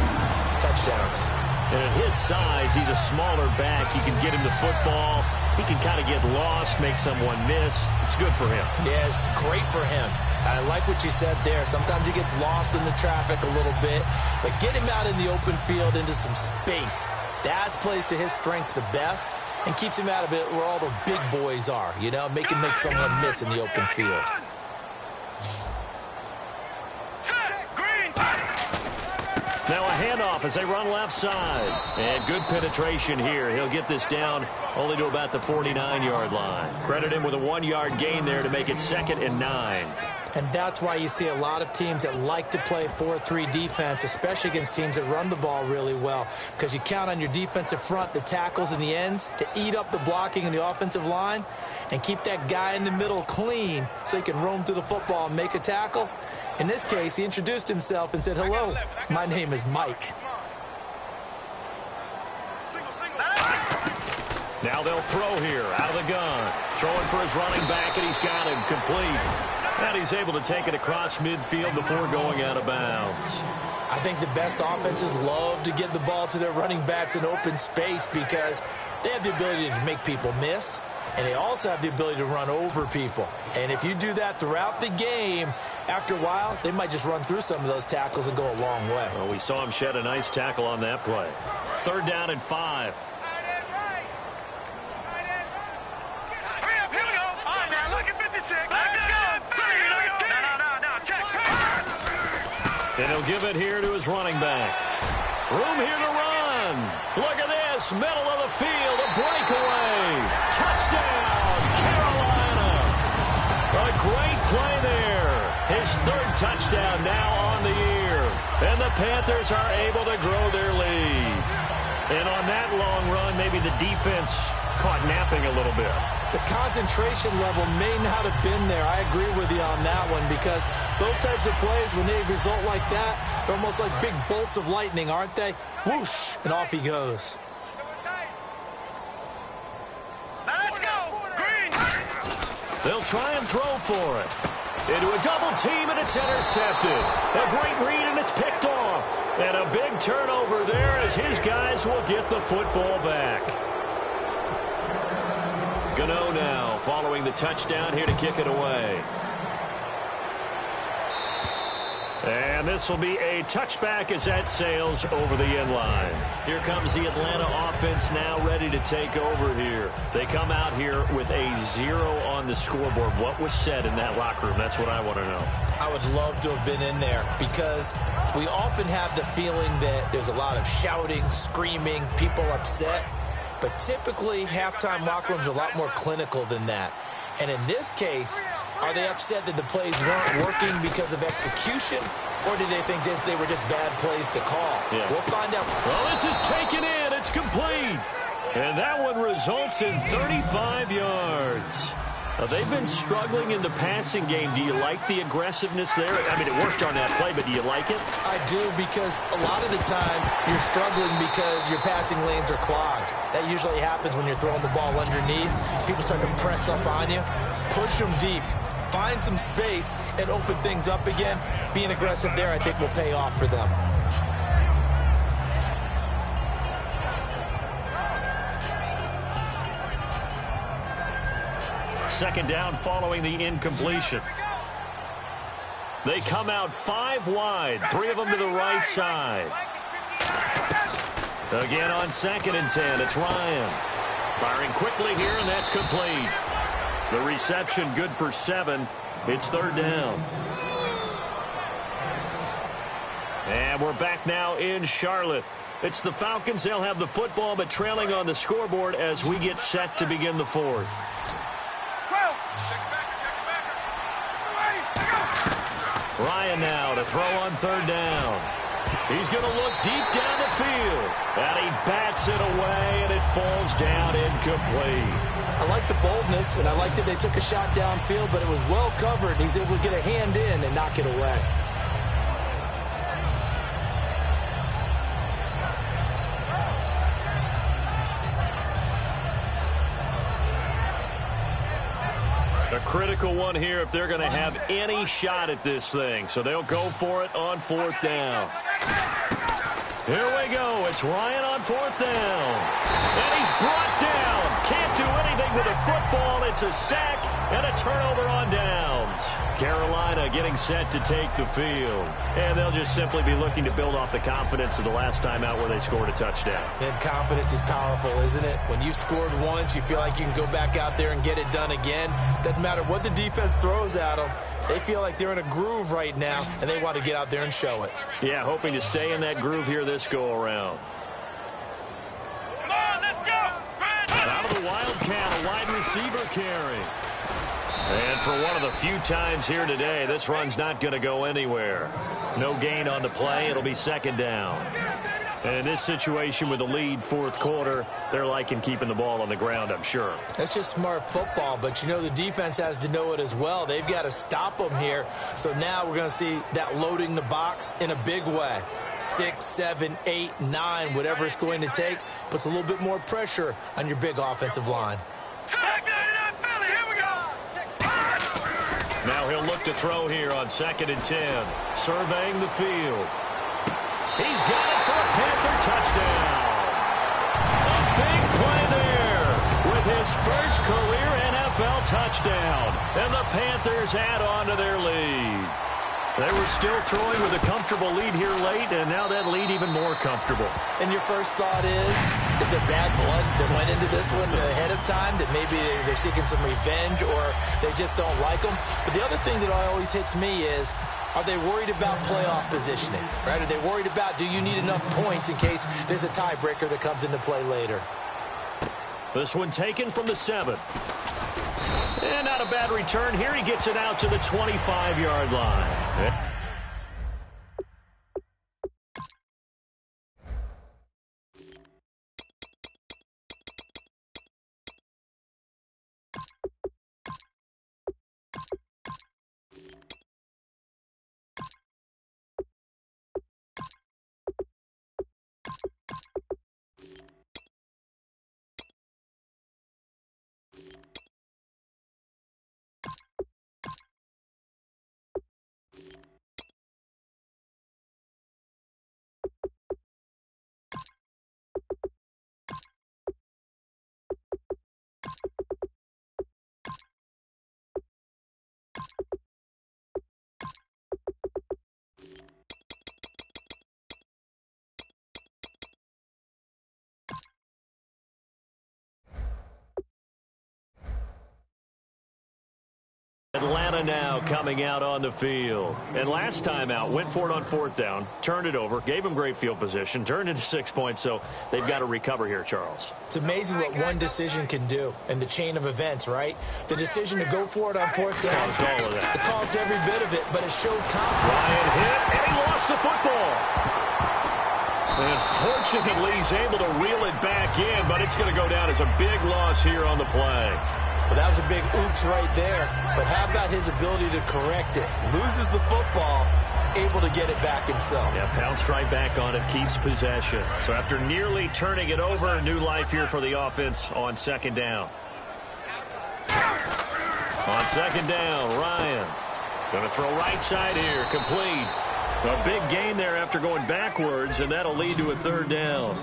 Speaker 4: touchdowns.
Speaker 3: And at his size, he's a smaller back. You can get him the football. He can kind of get lost, make someone miss. It's good for him.
Speaker 4: Yeah, it's great for him. I like what you said there. Sometimes he gets lost in the traffic a little bit, but get him out in the open field into some space. That plays to his strengths the best and keeps him out of it where all the big boys are, you know, make someone miss in the open field.
Speaker 3: Now a handoff as they run left side. And good penetration here. He'll get this down only to about the 49-yard line. Credit him with a 1-yard gain there to make it 2nd and 9.
Speaker 4: And that's why you see a lot of teams that like to play 4-3 defense, especially against teams that run the ball really well, because you count on your defensive front, the tackles and the ends, to eat up the blocking in the offensive line and keep that guy in the middle clean so he can roam through the football and make a tackle. In this case, he introduced himself and said, "Hello, my name is Mike."
Speaker 3: Now they'll throw here out of the gun. Throwing for his running back, and he's got him complete. And he's able to take it across midfield before going out of bounds.
Speaker 4: I think the best offenses love to get the ball to their running backs in open space because they have the ability to make people miss, and they also have the ability to run over people. And if you do that throughout the game, after a while, they might just run through some of those tackles and go a long way.
Speaker 3: Well, we saw him shed a nice tackle on that play. 3rd down and 5. And he'll give it here to his running back. Room here to run. Look at this. Middle of the field. A breakaway. Touchdown, Carolina. A great play there. His 3rd touchdown now on the year. And the Panthers are able to grow their lead. And on that long run, maybe the defense caught napping a little bit.
Speaker 4: The concentration level may not have been there. I agree with you on that one because those types of plays, when they result like that, they're almost like big bolts of lightning, aren't they? Whoosh, and off he goes.
Speaker 5: Let's go! Green!
Speaker 3: They'll try and throw for it. Into a double team, and it's intercepted. A great read, and it's picked off. And a big turnover there as his guys will get the football back. Gano now following the touchdown here to kick it away. And this will be a touchback as that sails over the end line. Here comes the Atlanta offense now ready to take over here. They come out here with a 0 on the scoreboard. What was said in that locker room? That's what I want to know.
Speaker 4: I would love to have been in there because we often have the feeling that there's a lot of shouting, screaming, people upset. But typically, halftime locker rooms are a lot more clinical than that. And in this case, are they upset that the plays weren't working because of execution? Or do they think they were just bad plays to call?
Speaker 3: Yeah.
Speaker 4: We'll find out.
Speaker 3: Well, this is taken in. It's complete. And that one results in 35 yards. They've been struggling in the passing game. Do you like the aggressiveness there? I mean, it worked on that play, but do you like it?
Speaker 4: I do, because a lot of the time you're struggling because your passing lanes are clogged. That usually happens when you're throwing the ball underneath. People start to press up on you. Push them deep. Find some space and open things up again. Being aggressive there, I think, will pay off for them.
Speaker 3: Second down following the incompletion. They come out 5 wide, 3 of them to the right side. Again on 2nd and 10, it's Ryan. Firing quickly here, and that's complete. The reception good for 7. It's 3rd down. And we're back now in Charlotte. It's the Falcons. They'll have the football, but trailing on the scoreboard as we get set to begin the 4th. Ryan now to throw on 3rd down. He's going to look deep down the field. And he bats it away, and it falls down incomplete.
Speaker 4: I like the boldness, and I like that they took a shot downfield, but it was well covered. He's able to get a hand in and knock it away.
Speaker 3: A critical one here if they're going to have any shot at this thing. So they'll go for it on 4th down. Here we go. It's Ryan on 4th down. And he's brought down. Can't do anything with a football. It's a sack and a turnover on downs. Carolina getting set to take the field. And they'll just simply be looking to build off the confidence of the last time out where they scored a touchdown.
Speaker 4: And confidence is powerful, isn't it? When you've scored once, you feel like you can go back out there and get it done again. Doesn't matter what the defense throws at them. They feel like they're in a groove right now, and they want to get out there and show it.
Speaker 3: Yeah, hoping to stay in that groove here this go-around.
Speaker 5: Come on, let's go!
Speaker 3: Out of the Wildcat, a wide receiver carry. And for one of the few times here today, this run's not going to go anywhere. No gain on the play. It'll be second down. And in this situation with the lead fourth quarter, they're liking keeping the ball on the ground, I'm sure.
Speaker 4: That's just smart football, but you know the defense has to know it as well. They've got to stop them here. So now we're going to see that loading the box in a big way. 6, 7, 8, 9, whatever it's going to take, puts a little bit more pressure on your big offensive line.
Speaker 3: Now he'll look to throw here on 2nd and 10. Surveying the field. He's got it for a Panther touchdown. A big play there with his first career NFL touchdown. And the Panthers add on to their lead. They were still throwing with a comfortable lead here late, and now that lead even more comfortable.
Speaker 4: And your first thought is there bad blood that went into this one ahead of time, that maybe they're seeking some revenge or they just don't like them? But the other thing that always hits me is, are they worried about playoff positioning? Right? Are they worried about, do you need enough points in case there's a tiebreaker that comes into play later?
Speaker 3: This one taken from the 7. And not a bad return here. He gets it out to the 25-yard line. Atlanta now coming out on the field. And last time out, went for it on 4th down, turned it over, gave them great field position, turned into 6 points, so they've got to recover here, Charles.
Speaker 4: It's amazing what one decision can do in the chain of events, right? The decision to go for it on 4th down,
Speaker 3: caused all of that.
Speaker 4: It caused every bit of it, but it showed confidence.
Speaker 3: Ryan hit, and he lost the football. And fortunately, he's able to reel it back in, but it's going to go down as a big loss here on the play.
Speaker 4: Well, that was a big oops right there. But how about his ability to correct it? Loses the football, able to get it back himself.
Speaker 3: Yeah, pounced right back on it, keeps possession. So after nearly turning it over, a new life here for the offense on 2nd down. On 2nd down, Ryan. Going to throw right side here, complete. A big gain there after going backwards, and that'll lead to a 3rd down.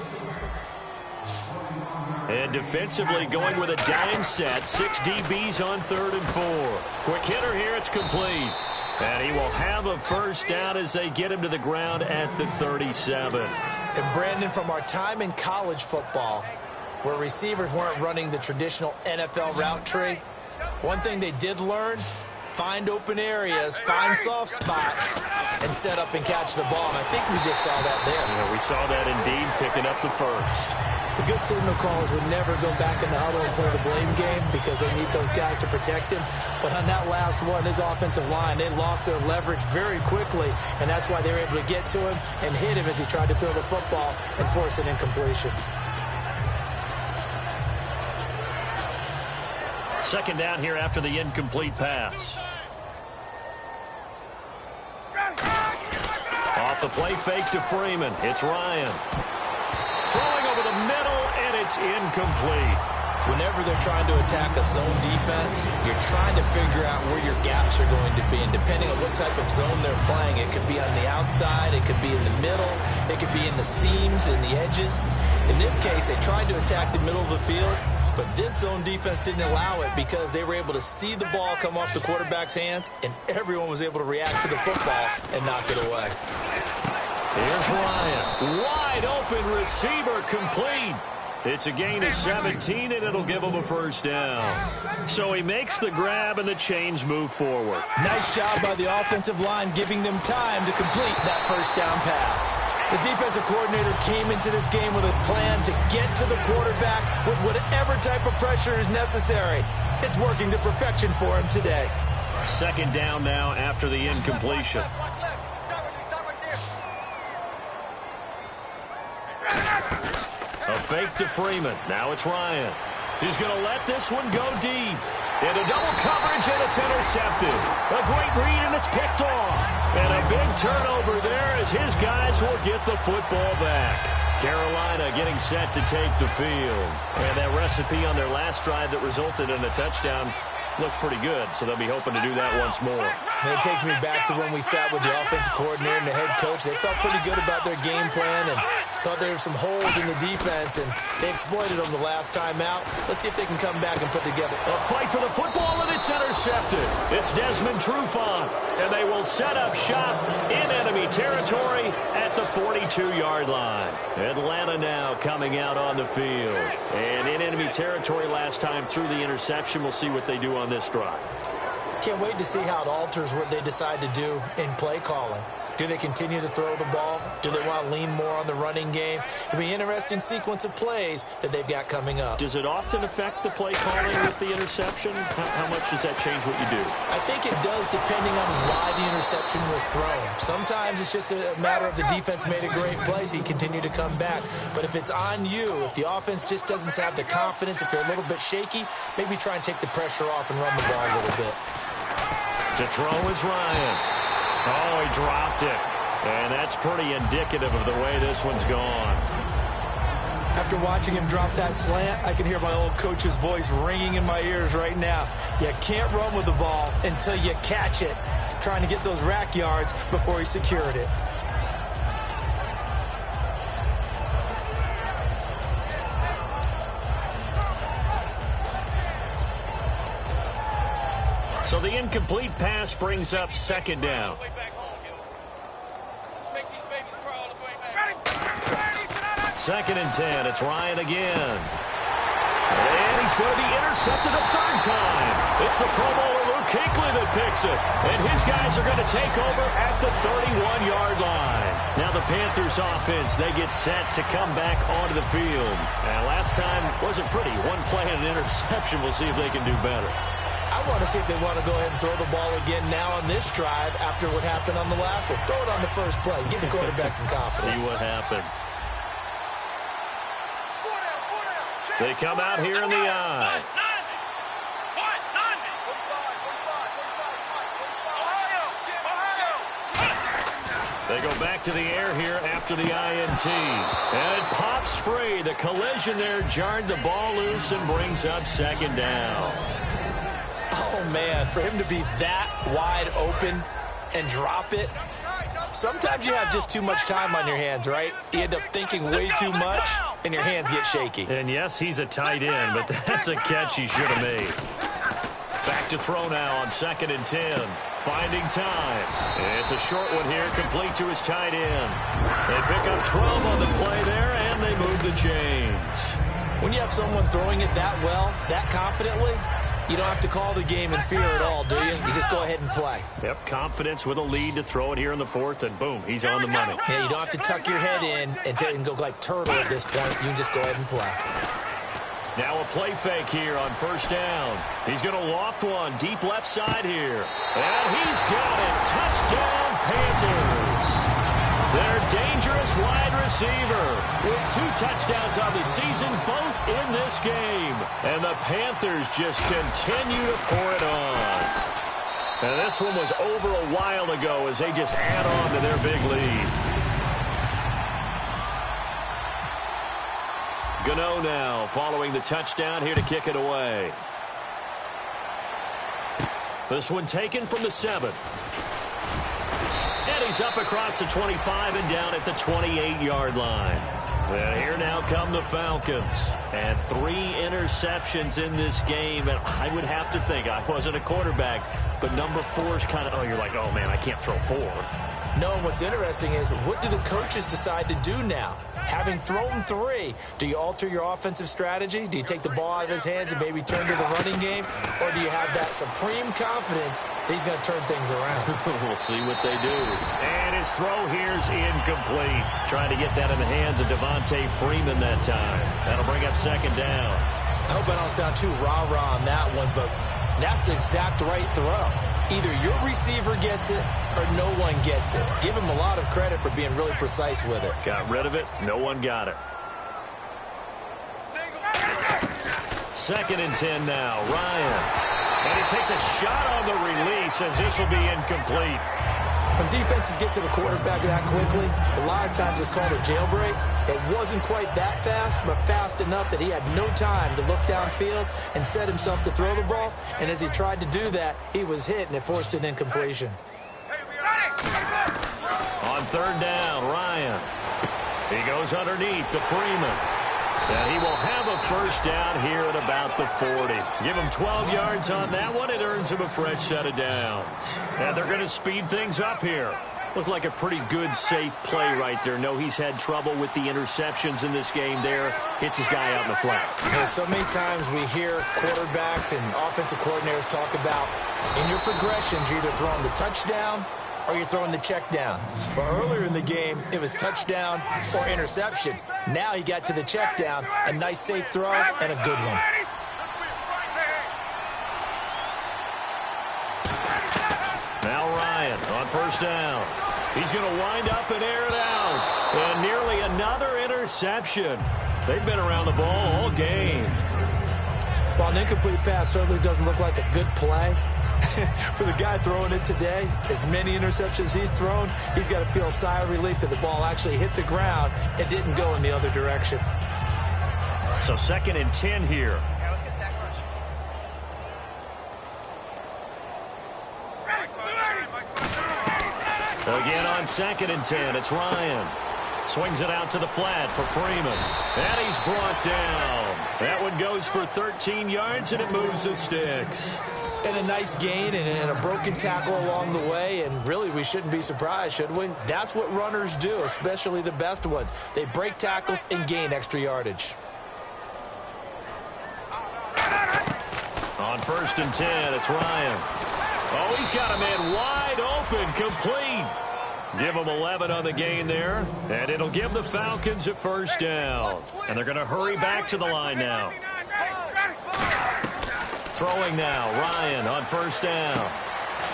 Speaker 3: And defensively going with a dime set. 6 DBs on 3rd and 4. Quick hitter here, it's complete. And he will have a first down as they get him to the ground at the 37.
Speaker 4: And Brandon, from our time in college football, where receivers weren't running the traditional NFL route tree, one thing they did learn, find open areas, find soft spots, and set up and catch the ball. And I think we just saw that there.
Speaker 3: Yeah, we saw that indeed, picking up the first.
Speaker 4: The good signal callers would never go back in the huddle and play the blame game because they need those guys to protect him. But on that last one, his offensive line, they lost their leverage very quickly, and that's why they were able to get to him and hit him as he tried to throw the football and force an incompletion.
Speaker 3: 2nd down here after the incomplete pass. Off the play fake to Freeman. It's Ryan. Throwing over the middle, and it's incomplete.
Speaker 4: Whenever they're trying to attack a zone defense, you're trying to figure out where your gaps are going to be. And depending on what type of zone they're playing, it could be on the outside, it could be in the middle, it could be in the seams and the edges. In this case, they tried to attack the middle of the field, but this zone defense didn't allow it because they were able to see the ball come off the quarterback's hands, and everyone was able to react to the football and knock it away.
Speaker 3: Here's Ryan. Wide open receiver complete. It's a gain of 17, and it'll give him a first down. So he makes the grab, and the chains move forward.
Speaker 4: Nice job by the offensive line giving them time to complete that first down pass. The defensive coordinator came into this game with a plan to get to the quarterback with whatever type of pressure is necessary. It's working to perfection for him today.
Speaker 3: Second down now after the incompletion. A fake to Freeman. Now it's Ryan. He's going to let this one go deep. Into double coverage, and it's intercepted. A great read, and it's picked off. And a big turnover there as his guys will get the football back. Carolina getting set to take the field. And that recipe on their last drive that resulted in a touchdown looked pretty good, so they'll be hoping to do that once more.
Speaker 4: And it takes me back to when we sat with the offensive coordinator and the head coach. They felt pretty good about their game plan and thought there were some holes in the defense, and they exploited them the last time out. Let's see if they can come back and put together.
Speaker 3: A fight for the football, and it's intercepted. It's Desmond Trufant, and they will set up shop in enemy territory at the 42-yard line. Atlanta now coming out on the field. And in enemy territory last time through the interception. We'll see what they do on this drive.
Speaker 4: Can't wait to see how it alters what they decide to do in play calling. Do they continue to throw the ball? Do they want to lean more on the running game? It'll be an interesting sequence of plays that they've got coming up.
Speaker 3: Does it often affect the play calling with the interception? How much does that change what you do?
Speaker 4: I think it does depending on why the interception was thrown. Sometimes it's just a matter of the defense made a great play, so you continue to come back. But if it's on you, if the offense just doesn't have the confidence, if they're a little bit shaky, maybe try and take the pressure off and run the ball a little bit.
Speaker 3: To throw is Ryan. Oh, he dropped it. And that's pretty indicative of the way this one's gone.
Speaker 4: After watching him drop that slant, I can hear my old coach's voice ringing in my ears right now. You can't run with the ball until you catch it. Trying to get those rack yards before he secured it.
Speaker 3: So the incomplete pass brings up second down. Second and 10. It's Ryan again. And he's going to be intercepted a third time. It's the Pro Bowler Luke Kuechly that picks it. And his guys are going to take over at the 31-yard line. Now the Panthers offense, they get set to come back onto the field. And last time wasn't pretty. One play and an interception. We'll see if they can do better.
Speaker 4: I want to see if they want to go ahead and throw the ball again now on this drive after what happened on the last one. Throw it on the first play. Give the quarterback some confidence.
Speaker 3: See what happens. They come out here in the eye. They go back to the air here after the INT. And it pops free. The collision there jarred the ball loose and brings up second down.
Speaker 4: Oh, man, for him to be that wide open and drop it. Sometimes you have just too much time on your hands, right? You end up thinking way too much, and your hands get shaky.
Speaker 3: And, yes, he's a tight end, but that's a catch he should have made. Back to throw now on 2nd and 10. Finding time. It's a short one here, complete to his tight end. They pick up 12 on the play there, and they move the chains.
Speaker 4: When you have someone throwing it that well, that confidently, you don't have to call the game in fear at all, do you? You just go ahead and play.
Speaker 3: Yep, confidence with a lead to throw it here in the fourth, and boom, he's on the money.
Speaker 4: Yeah, you don't have to tuck your head in and go like turtle at this point. You can just go ahead and play.
Speaker 3: Now a play fake here on first down. He's going to loft one deep left side here. And he's got it. Touchdown, Panthers. Their dangerous wide receiver with 2 touchdowns on the season, both in this game. And the Panthers just continue to pour it on. And this one was over a while ago as they just add on to their big lead. Gano now following the touchdown here to kick it away. This one taken from the 7. And he's up across the 25 and down at the 28-yard line. And here now come the Falcons. And 3 interceptions in this game. And I would have to think, I wasn't a quarterback, but number 4 is kind of, oh, you're like, oh, man, I can't throw 4.
Speaker 4: No, what's interesting is, what do the coaches decide to do now? Having thrown 3, do you alter your offensive strategy? Do you take the ball out of his hands and maybe turn to the running game? Or do you have that supreme confidence that he's going to turn things around?
Speaker 3: We'll see what they do. And his throw here's incomplete. Trying to get that in the hands of Devontae Freeman that time. That'll bring up second down.
Speaker 4: I hope I don't sound too rah-rah on that one, but that's the exact right throw. Either your receiver gets it or no one gets it. Give him a lot of credit for being really precise with it.
Speaker 3: Got rid of it. No one got it. 2nd and 10 now. Ryan. And he takes a shot on the release as this will be incomplete.
Speaker 4: When defenses get to the quarterback that quickly, a lot of times it's called a jailbreak. It wasn't quite that fast, but fast enough that he had no time to look downfield and set himself to throw the ball. And as he tried to do that, he was hit, and it forced an incompletion.
Speaker 3: On 3rd down, Ryan. He goes underneath to Freeman. And he will have a first down here at about the 40. Give him 12 yards on that one. It earns him a fresh set of downs. And they're going to speed things up here. Looked like a pretty good, safe play right there. No, he's had trouble with the interceptions in this game there. Hits his guy out in the flat.
Speaker 4: So many times we hear quarterbacks and offensive coordinators talk about, in your progressions, you're either throwing the touchdown or you're throwing the check down. But earlier in the game, it was touchdown or interception. Now he got to the check down, a nice safe throw, and a good one.
Speaker 3: Now Ryan on 1st down. He's going to wind up and air it out. And nearly another interception. They've been around the ball all game.
Speaker 4: While an incomplete pass certainly doesn't look like a good play, for the guy throwing it today, as many interceptions he's thrown, he's got to feel a sigh of relief that the ball actually hit the ground and didn't go in the other direction.
Speaker 3: So 2nd and 10 here.
Speaker 5: Yeah, let's get sack rush.
Speaker 3: Again on 2nd and 10, it's Ryan. Swings it out to the flat for Freeman. And he's brought down. That one goes for 13 yards, and it moves the sticks.
Speaker 4: And a nice gain and a broken tackle along the way, and really we shouldn't be surprised, should we? That's what runners do, especially the best ones. They break tackles and gain extra yardage.
Speaker 3: On 1st and 10, it's Ryan. Oh, he's got a man wide open, complete. Give him 11 on the gain there, and it'll give the Falcons a first down. And they're going to hurry back to the line now. Throwing now, Ryan on 1st down.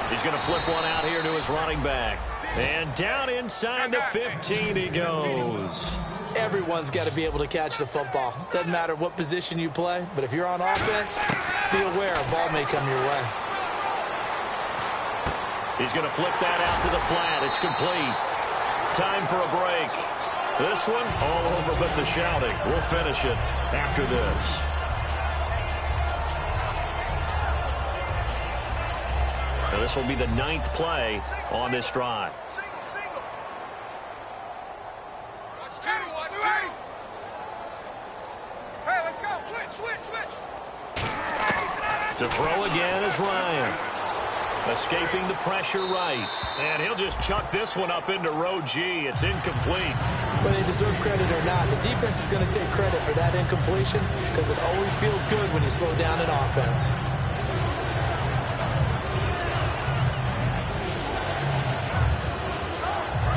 Speaker 3: He's going to flip one out here to his running back. And down inside the 15 he goes.
Speaker 4: Everyone's got to be able to catch the football. Doesn't matter what position you play, but if you're on offense, be aware a ball may come your way.
Speaker 3: He's going to flip that out to the flat. It's complete. Time for a break. This one all over but the shouting. We'll finish it after this. Now this will be the 9th play on this drive.
Speaker 5: Watch two. Hey, let's go. Switch.
Speaker 3: To throw again is Ryan. Escaping the pressure right. And he'll just chuck this one up into row G. It's incomplete.
Speaker 4: Whether they deserve credit or not, the defense is going to take credit for that incompletion because it always feels good when you slow down an offense.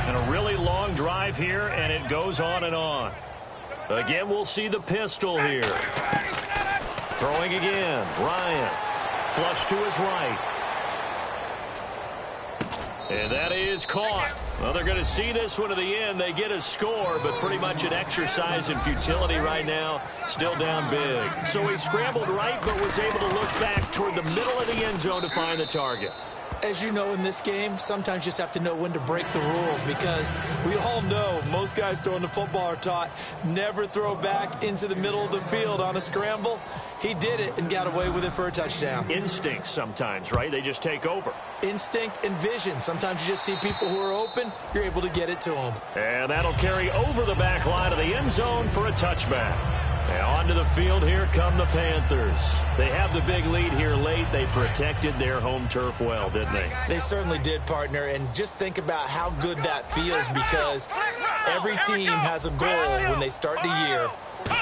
Speaker 3: And a really long drive here, and it goes on and on. Again, we'll see the pistol here. Throwing again. Ryan. Flush to his right. And that is caught. Well, they're going to see this one to the end. They get a score, but pretty much an exercise in futility right now. Still down big. So he scrambled right, but was able to look back toward the middle of the end zone to find the target.
Speaker 4: As you know, in this game, sometimes you just have to know when to break the rules because we all know most guys throwing the football are taught never throw back into the middle of the field on a scramble. He did it and got away with it for a touchdown.
Speaker 3: Instinct sometimes, right? They just take over.
Speaker 4: Instinct and vision. Sometimes you just see people who are open. You're able to get it to them.
Speaker 3: And that'll carry over the back line of the end zone for a touchback. And onto the field, here come the Panthers. They have the big lead here late. They protected their home turf well, didn't they?
Speaker 4: They certainly did, partner. And just think about how good that feels, because every team has a goal when they start the year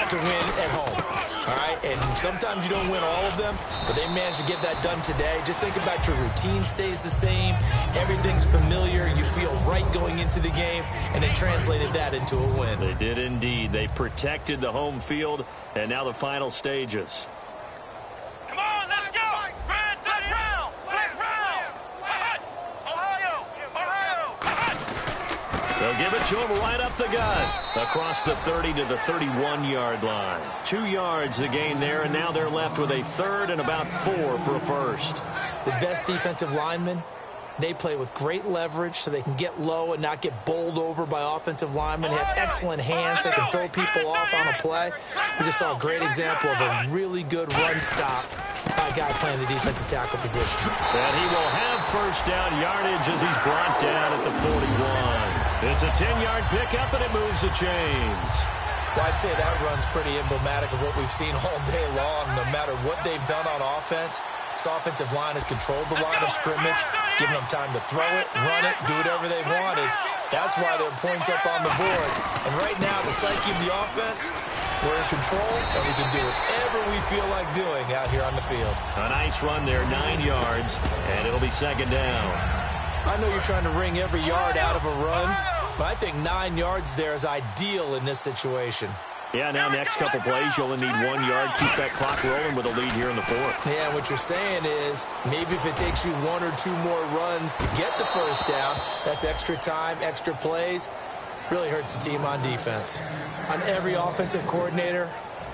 Speaker 4: to win at home. All right, and sometimes you don't win all of them, but they managed to get that done today. Just think about your routine stays the same. Everything's familiar. You feel right going into the game, and they translated that into a win.
Speaker 3: They did indeed. They protected the home field, and now the final stages.
Speaker 5: Come on, let's go! Grand fifth round! Fifth round! Ohio!
Speaker 3: They'll give it to him right up the gut. Across the 30 to the 31-yard line. 2 yards the gain there, and now they're left with a third and about 4 for a first.
Speaker 4: The best defensive linemen, they play with great leverage so they can get low and not get bowled over by offensive linemen. They have excellent hands. They can throw people off on a play. We just saw a great example of a really good run stop by a guy playing the defensive tackle position.
Speaker 3: And he will have first down yardage as he's brought down at the 41. It's a 10-yard pickup, and it moves the chains.
Speaker 4: Well, I'd say that run's pretty emblematic of what we've seen all day long. No matter what they've done on offense, this offensive line has controlled the line of scrimmage, giving them time to throw it, run it, do whatever they've wanted. That's why there are points up on the board. And right now, the psyche of the offense, we're in control, and we can do whatever we feel like doing out here on the field.
Speaker 3: A nice run there, 9 yards, and it'll be second down.
Speaker 4: I know you're trying to wring every yard out of a run, but I think 9 yards there is ideal in this situation.
Speaker 3: Yeah, now next couple plays, you'll only need 1 yard. Keep that clock rolling with a lead here in the fourth.
Speaker 4: Yeah, what you're saying is maybe if it takes you 1 or 2 more runs to get the first down, that's extra time, extra plays, really hurts the team on defense. On every offensive coordinator,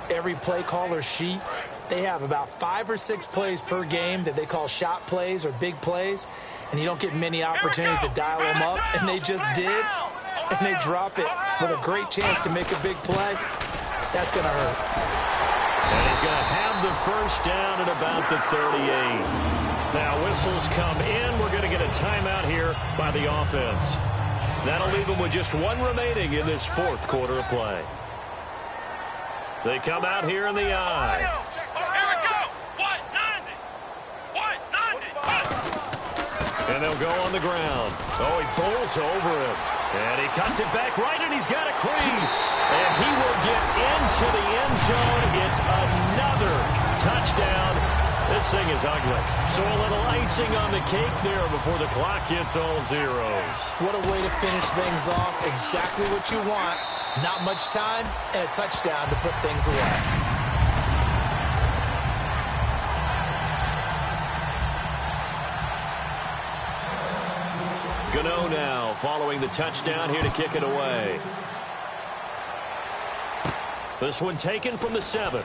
Speaker 4: every play caller sheet, they have about 5 or 6 plays per game that they call shot plays or big plays, and you don't get many opportunities to dial them up, and they just did, and they drop it with a great chance to make a big play. That's going to hurt.
Speaker 3: And he's going to have the first down at about the 38. Now whistles come in. We're going to get a timeout here by the offense. That'll leave them with just 1 remaining in this fourth quarter of play. They come out here in the eye.
Speaker 5: Here we go! 190! 190!
Speaker 3: And they'll go on the ground. Oh, he bowls over him. And he cuts it back right, and he's got a crease. And he will get into the end zone. It's another touchdown. This thing is ugly. So a little icing on the cake there before the clock hits all zeros.
Speaker 4: What a way to finish things off. Exactly what you want. Not much time and a touchdown to put things away.
Speaker 3: Gano now following the touchdown here to kick it away. This one taken from the 7.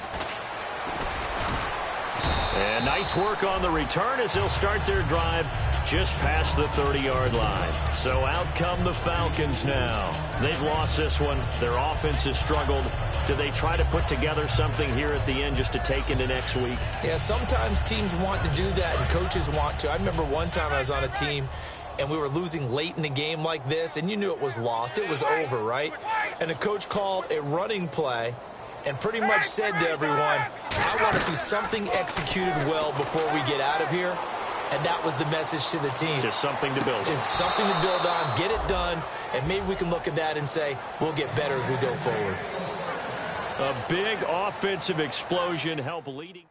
Speaker 3: And nice work on the return as they'll start their drive just past the 30-yard line. So out come the Falcons now. They've lost this one. Their offense has struggled. Do they try to put together something here at the end just to take into next week?
Speaker 4: Yeah, sometimes teams want to do that and coaches want to. I remember one time I was on a team and we were losing late in the game like this, and you knew it was lost. It was over, right? And the coach called a running play and pretty much said to everyone, I want to see something executed well before we get out of here. And that was the message to the team.
Speaker 3: Just something to build on.
Speaker 4: Just something to build on, get it done, and maybe we can look at that and say, we'll get better as we go forward.
Speaker 3: A big offensive explosion help leading.